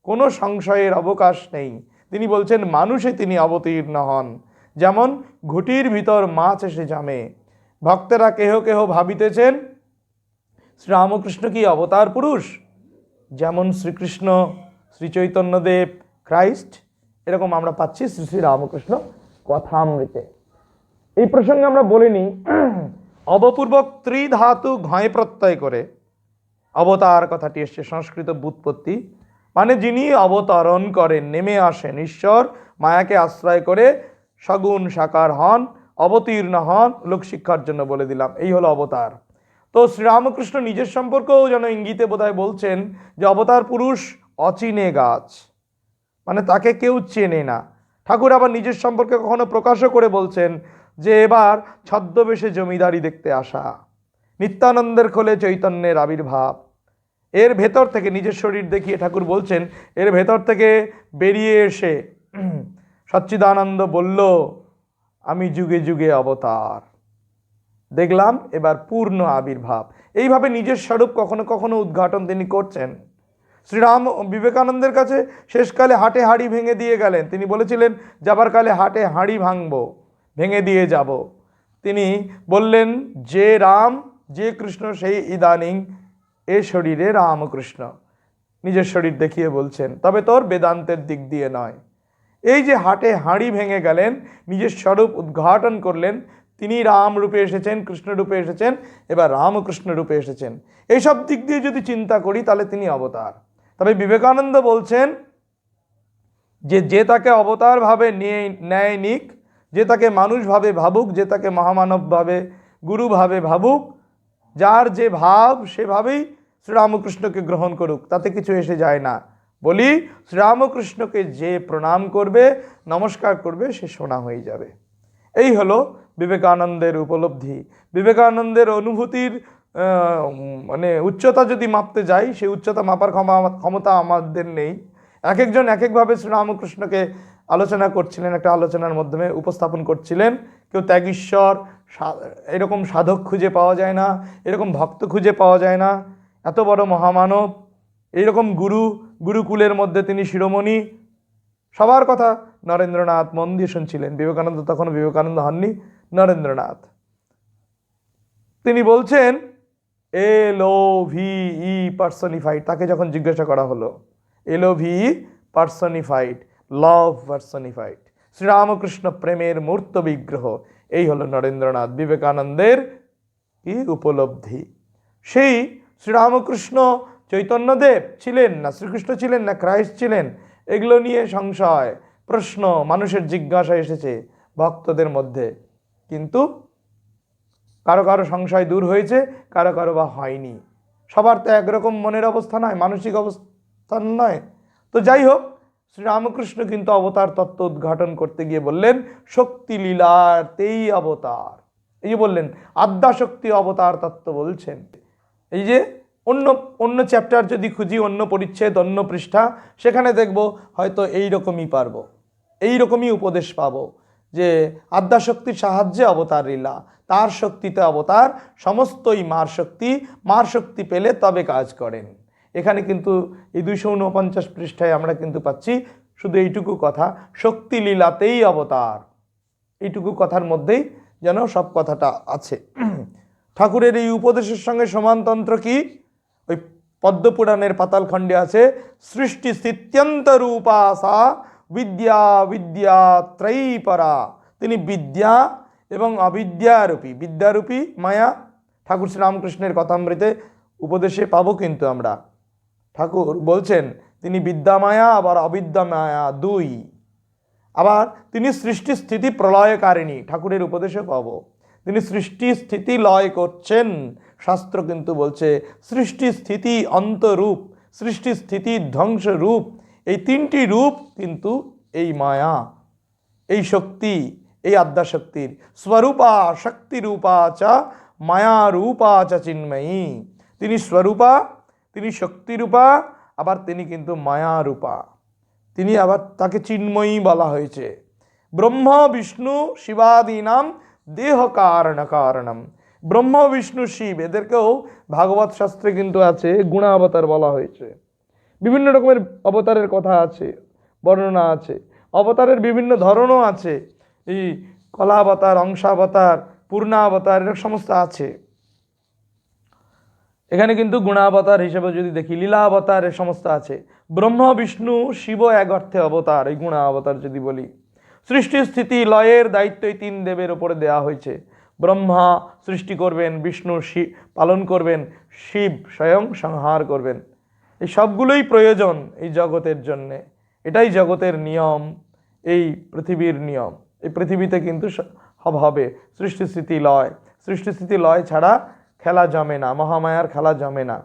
কোনো সংশয়ের অবকাশ নেই। তিনি বলছেন মানুষে তিনি অবতীর্ণ হন, যেমন ঘুটির ভিতর মাছ এসে জামে। ভক্তেরা কেহ কেহ ভাবিতেছেন শ্রীরামকৃষ্ণ কি অবতার পুরুষ, যেমন শ্রীকৃষ্ণ, শ্রী চৈতন্যদেব, খ্রাইস্ট, এরকম আমরা পাচ্ছি শ্রী শ্রী রামকৃষ্ণ কথামৃতে। এই প্রসঙ্গে আমরা বলিনি, অবপূর্বক ত্রিধাতু ঘয় প্রত্যয় করে অবতার কথাটি এসছে, সংস্কৃত ব্যুৎপত্তি, মানে যিনি অবতরণ করেন, নেমে আসেন, ঈশ্বর মায়াকে আশ্রয় করে সগুণ সাকার হন, অবতীর্ণ হন, লোকশিক্ষার জন্য বলে দিলাম, এই হলো অবতার। তো শ্রীরামকৃষ্ণ নিজের সম্পর্কেও যেন ইঙ্গিতে বোধহয় বলছেন যে অবতার পুরুষ অচিনে গাছ, মানে তাকে কেউ চেনে না। ঠাকুর আবার নিজের সম্পর্কে কখনো প্রকাশও করে বলছেন যে এবার ছদ্মবেশে জমিদারি দেখতে আসা, নিত্যানন্দের কোলে চৈতন্যের আবির্ভাব, এর ভেতর থেকে, নিজের শরীর দেখিয়ে ঠাকুর বলছেন, এর ভেতর থেকে বেরিয়ে এসে সচ্চিদানন্দ বলল, আমি যুগে যুগে অবতার। দেখলাম এবার পূর্ণ আবির্ভাব। এইভাবে নিজের স্বরূপ কখনো কখনো উদ্ঘাটন তিনি করছেন। শ্রীরাম বিবেকানন্দের কাছে শেষকালে হাটে হাঁড়ি ভেঙে দিয়ে গেলেন। তিনি বলেছিলেন, যাবার কালে হাটে হাঁড়ি ভাঙবো, ভেঙে দিয়ে যাব। তিনি বললেন, যে রাম যে কৃষ্ণ সেই ইদানিং এ শরীরে রামকৃষ্ণ। নিজের শরীর দেখিয়ে বলছেন, তবে তোর বেদান্তের দিক দিয়ে নয়। এই যে হাটে হাঁড়ি ভেঙে গেলেন, নিজের স্বরূপ উদ্ঘাটন করলেন, তিনি রাম রূপে এসেছেন, কৃষ্ণ রূপে এসেছেন, এবার রামকৃষ্ণ রূপে এসেছেন। এইসব দিক দিয়ে যদি চিন্তা করি তাহলে তিনি অবতার। তবে বিবেকানন্দ বলছেন যে তাকে অবতার ভাবে নেয় নিক, যে তাকে মানুষ ভাবে ভাবুক, যে তাকে মহামানব ভাবে গুরু ভাবে ভাবুক, যার যে ভাব সেভাবেই শ্রীরামকৃষ্ণকে গ্রহণ করুক, তাতে কিছু এসে যায় না। বলি, শ্রীরামকৃষ্ণকে যে প্রণাম করবে, নমস্কার করবে, সে সোনা হয়ে যাবে। এই হলো বিবেকানন্দের উপলব্ধি। বিবেকানন্দের অনুভূতির মানে উচ্চতা যদি মাপতে যাই, সেই উচ্চতা মাপার ক্ষমতা আমাদের নেই। এক একজন এক একভাবে শ্রীরামকৃষ্ণকে আলোচনা করছিলেন, একটা আলোচনার মাধ্যমে উপস্থাপন করছিলেন। কেউ ত্যাগীশ্বর, এরকম সাধক খুঁজে পাওয়া যায় না, এরকম ভক্ত খুঁজে পাওয়া যায় না, এত বড় মহামানব, এইরকম গুরুকুলের মধ্যে তিনি শিরোমণি। সবার কথা নরেন্দ্রনাথ মন দিয়ে শুনছিলেন। বিবেকানন্দ তখন বিবেকানন্দ হননি, নরেন্দ্রনাথ। তিনি বলছেন LOVE পার্সনিফাইড। তাকে যখন জিজ্ঞাসা করা হলো, LOVE পার্সনিফাইড, লাভ পার্সনিফাইড, শ্রীরামকৃষ্ণ প্রেমের মূর্ত বিগ্রহ। এই হলো নরেন্দ্রনাথ বিবেকানন্দের কি উপলব্ধি। সেই শ্রীরামকৃষ্ণ চৈতন্যদেব ছিলেন না, শ্রীকৃষ্ণ ছিলেন না, ক্রাইস্ট ছিলেন, এগুলো নিয়ে সংশয়, প্রশ্ন, মানুষের জিজ্ঞাসা এসেছে ভক্তদের মধ্যে। কিন্তু কারো কারো সংশয় দূর হয়েছে, কারো কারো বা হয়নি। সবার তো একরকম মনের অবস্থা নয়, মানসিক অবস্থান নয়। তো যাই হোক, শ্রীরামকৃষ্ণ কিন্তু অবতার তত্ত্ব উদ্ঘাটন করতে গিয়ে বললেন, শক্তি লীলাতেই অবতার। এই যে বললেন, আদ্যাশক্তি অবতার তত্ত্ব বলছেন। এই যে অন্য চ্যাপ্টার যদি খুঁজি, অন্য পরিচ্ছেদ, অন্য পৃষ্ঠা, সেখানে দেখব হয়তো এইরকমই পারবো, এইরকমই উপদেশ পাবো যে আদ্যাশক্তির সাহায্যে অবতার লীলা, তার শক্তিতে অবতার, সমস্তই মার শক্তি, মার শক্তি পেলে তবে কাজ করেন। এখানে কিন্তু এই 249 পৃষ্ঠায় আমরা কিন্তু পাচ্ছি শুধু এইটুকু কথা, শক্তি লীলাতেই অবতার। এইটুকু কথার মধ্যেই যেন সব কথাটা আছে। ঠাকুরের এই উপদেশের সঙ্গে সমানতন্ত্র কি? ওই পদ্মপুরাণের পাতালখণ্ডে আছে, সৃষ্টি স্থিত্যন্ত রূপা সা বিদ্যা বিদ্যা ত্রয়ীপরা। তিনি বিদ্যা এবং অবিদ্যারূপী, বিদ্যারূপী মায়া। ঠাকুর শ্রীরামকৃষ্ণের কথামৃতে উপদেশে পাবো কিন্তু আমরা, ঠাকুর বলছেন তিনি বিদ্যা মায়া আবার অবিদ্যা মায়া দুই। আবার তিনি সৃষ্টি স্থিতি প্রলয়কারিণী, ঠাকুরের উপদেশে পাবো। তিনি সৃষ্টি স্থিতি লয় করছেন। শাস্ত্র কিন্তু বলছে সৃষ্টি স্থিতি অন্তরূপ, সৃষ্টি স্থিতি ধ্বংস রূপ, এই তিনটি রূপ কিন্তু এই মায়া, এই শক্তি, এই আদ্যাশক্তির। স্বরূপা শক্তিরূপা চ মায়া রূপা চ চিন্ময়ী। তিনি স্বরূপা, তিনি শক্তিরূপা, আবার তিনি কিন্তু মায়া রূপা। তিনি আবার তাকে চিন্ময়ী বলা হয়েছে। ব্রহ্ম বিষ্ণু শিবাদীনাম দেহ কারণ কারণম। ব্রহ্ম বিষ্ণু শিব এদেরকেও ভাগবত শাস্ত্রে কিন্তু আছে গুণাবতার বলা হয়েছে। বিভিন্ন রকমের অবতারের কথা আছে, বর্ণনা আছে। অবতারের বিভিন্ন ধরনও আছে, এই কলাবতার, অংশাবতার, পূর্ণাবতার, এর সমস্ত আছে। এখানে কিন্তু গুণাবতার হিসেবে যদি দেখি, লীলাবতার, এর সমস্ত আছে। ব্রহ্ম বিষ্ণু শিব এক অর্থে অবতার, এই গুণাবতার যদি বলি। সৃষ্টি স্থিতি লয়ের দায়িত্ব এই তিন দেবের ওপরে দেওয়া হয়েছে। ব্রহ্মা সৃষ্টি করবেন, বিষ্ণু পালন করবেন, শিব স্বয়ং সংহার করবেন। এই সবগুলোই প্রয়োজন এই জগতের জন্যে। এটাই জগতের নিয়ম, এই পৃথিবীর নিয়ম। এই পৃথিবীতে কিন্তু সব হবে সৃষ্টি স্থিতি লয়। সৃষ্টি স্থিতি লয় ছাড়া খেলা জমে না, মহামায়ার খেলা জমে না।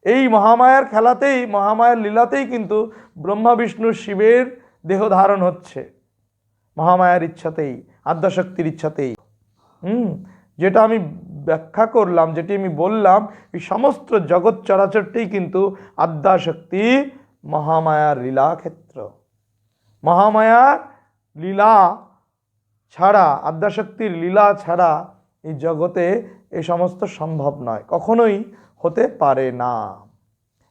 এই মহামায়ার খেলাতেই, মহামায়ার লীলাতেই কিন্তু ব্রহ্মা বিষ্ণু শিবের দেহ ধারণ হচ্ছে, মহামায়ার ইচ্ছাতেই, আদ্যাশক্তির ইচ্ছাতেই। যেটা আমি ব্যাখ্যা করলাম, যেটি আমি বললাম, এই সমস্ত জগৎ চরাচরটাই কিন্তু আদ্যাশক্তি মহামায়ার লীলাক্ষেত্র। মহামায়ার লীলা ছাড়া, আদ্যাশক্তির লীলা ছাড়া এই জগতে এই সমস্ত সম্ভব নয়, কখনোই হতে পারে না।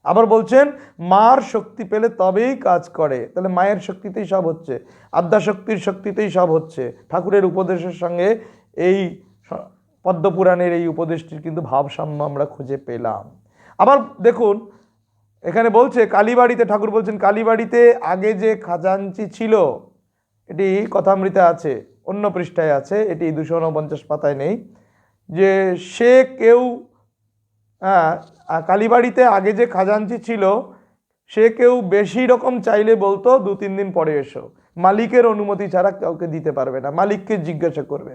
আবার বলছেন মার শক্তি পেলে তবেই কাজ করে, তাহলে মায়ের শক্তিতেই সব হচ্ছে, আদ্যাশক্তির শক্তিতেই সব হচ্ছে। ঠাকুরের উপদেশের সঙ্গে এই পদ্মপুরাণের এই উপদেশটির কিন্তু ভাবসাম্য আমরা খুঁজে পেলাম। আবার দেখুন এখানে বলছে কালীবাড়িতে, ঠাকুর বলছেন কালীবাড়িতে আগে যে খাজাঞ্চি ছিল, এটি কথামৃতে আছে, অন্য পৃষ্ঠায় আছে, এটি 249 পাতায় নেই, যে সে কেউ কালীবাড়িতে আগে যে খাজাঞ্চি ছিল সে কেউ বেশি রকম চাইলে বলতো 2-3 দিন পরে এসো, মালিকের অনুমতি ছাড়া কাউকে দিতে পারবে না, মালিককে জিজ্ঞাসা করবে।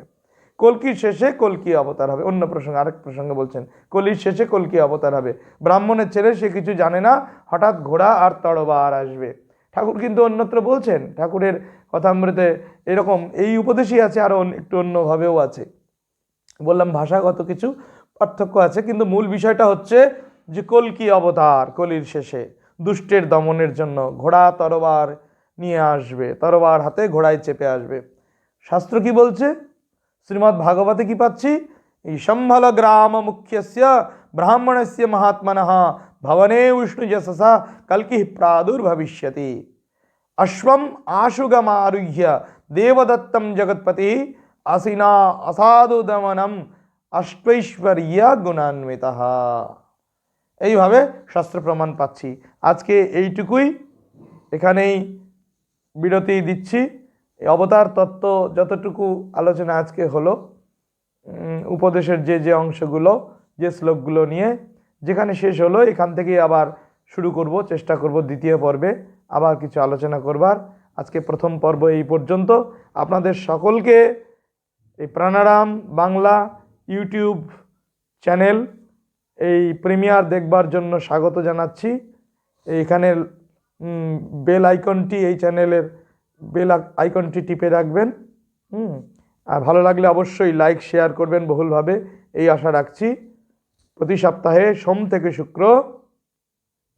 কলকির শেষে কলকি অবতার হবে, অন্য প্রসঙ্গ, আরেক প্রসঙ্গে বলছেন কলির শেষে কলকি অবতার হবে, ব্রাহ্মণের ছেলে সে কিছু জানে না, হঠাৎ ঘোড়া আর তরবার আসবে। ঠাকুর কিন্তু অন্যত্র বলছেন, ঠাকুরের কথামৃতে এরকম এই উপদেশই আছে, আরও একটু অন্যভাবেও আছে। বললাম ভাষাগত কিছু পার্থক্য আছে, কিন্তু মূল বিষয়টা হচ্ছে যে কলকি অবতার কলির শেষে দুষ্টের দমনের জন্য ঘোড়া তরবার নিয়ে আসবে, তরবার হাতে ঘোড়ায় চেপে আসবে। শাস্ত্র কি বলছে? শ্রীমদ্ ভাগবতে কি পাচ্ছি? এই সম্ভল গ্রাম মুখ্যস্য ব্রাহ্মণস্য মহাত্মনঃ ভবনে উষ্ণু যশসা কল্কি প্রাদুর্ভবিষ্যতি অশ্বম আশুগমারুহ্য দেবদত্তম জগৎপতি আসিনা অসাধু দমনম অষ্টৈশ্বর্য গুণান্বিতঃ। এইভাবে শাস্ত্র প্রমাণ পাচ্ছি। আজকে এইটুকুই, এখানেই বিরতি দিচ্ছি। এই অবতার তত্ত্ব যতটুকু আলোচনা আজকে হলো, উপদেশের যে যে অংশগুলো, যে শ্লোকগুলো নিয়ে যেখানে শেষ হলো, এখান থেকেই আবার শুরু করব, চেষ্টা করব দ্বিতীয় পর্বে আবার কিছু আলোচনা করবার। আজকে প্রথম পর্ব এই পর্যন্ত। আপনাদের সকলকে এই প্রাণারাম বাংলা ইউটিউব চ্যানেল এই প্রিমিয়ার দেখবার জন্য স্বাগত জানাচ্ছি। এইখানের বেল আইকনটি, এই চ্যানেলের বেল আইকনটি টিপে রাখবেন। আর ভালো লাগলে অবশ্যই লাইক শেয়ার করবেন বহুলভাবে, এই আশা রাখছি। প্রতি সপ্তাহে সোম থেকে শুক্র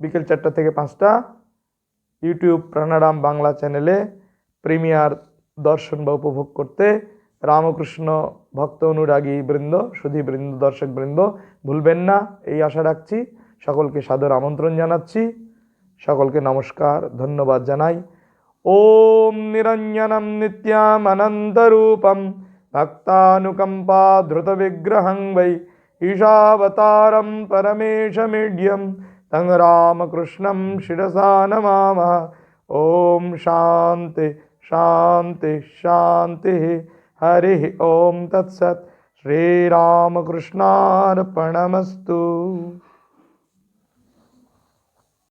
বিকেল 4টা থেকে 5টা ইউটিউব প্রাণারাম বাংলা চ্যানেলে প্রিমিয়ার দর্শন বা উপভোগ করতে রামকৃষ্ণ ভক্ত অনুরাগী বৃন্দ, সুধী বৃন্দ, দর্শক বৃন্দ ভুলবেন না, এই আশা রাখছি। সকলকে সাদর আমন্ত্রণ জানাচ্ছি। সকলকে নমস্কার, ধন্যবাদ জানাই। ওম নিরঞ্জনম নিত্যম অনন্তরূপম ভক্তানুকম্পা ধৃত বিগ্রহং বৈ ঈশাবতারম পরমেশমিড্যম তং রামকৃষ্ণম শিরসা নমামঃ। ওম শান্তি শান্তি শান্তি। हरि ओम तत्सत्। श्रीरामकृष्णार्पणमस्तु।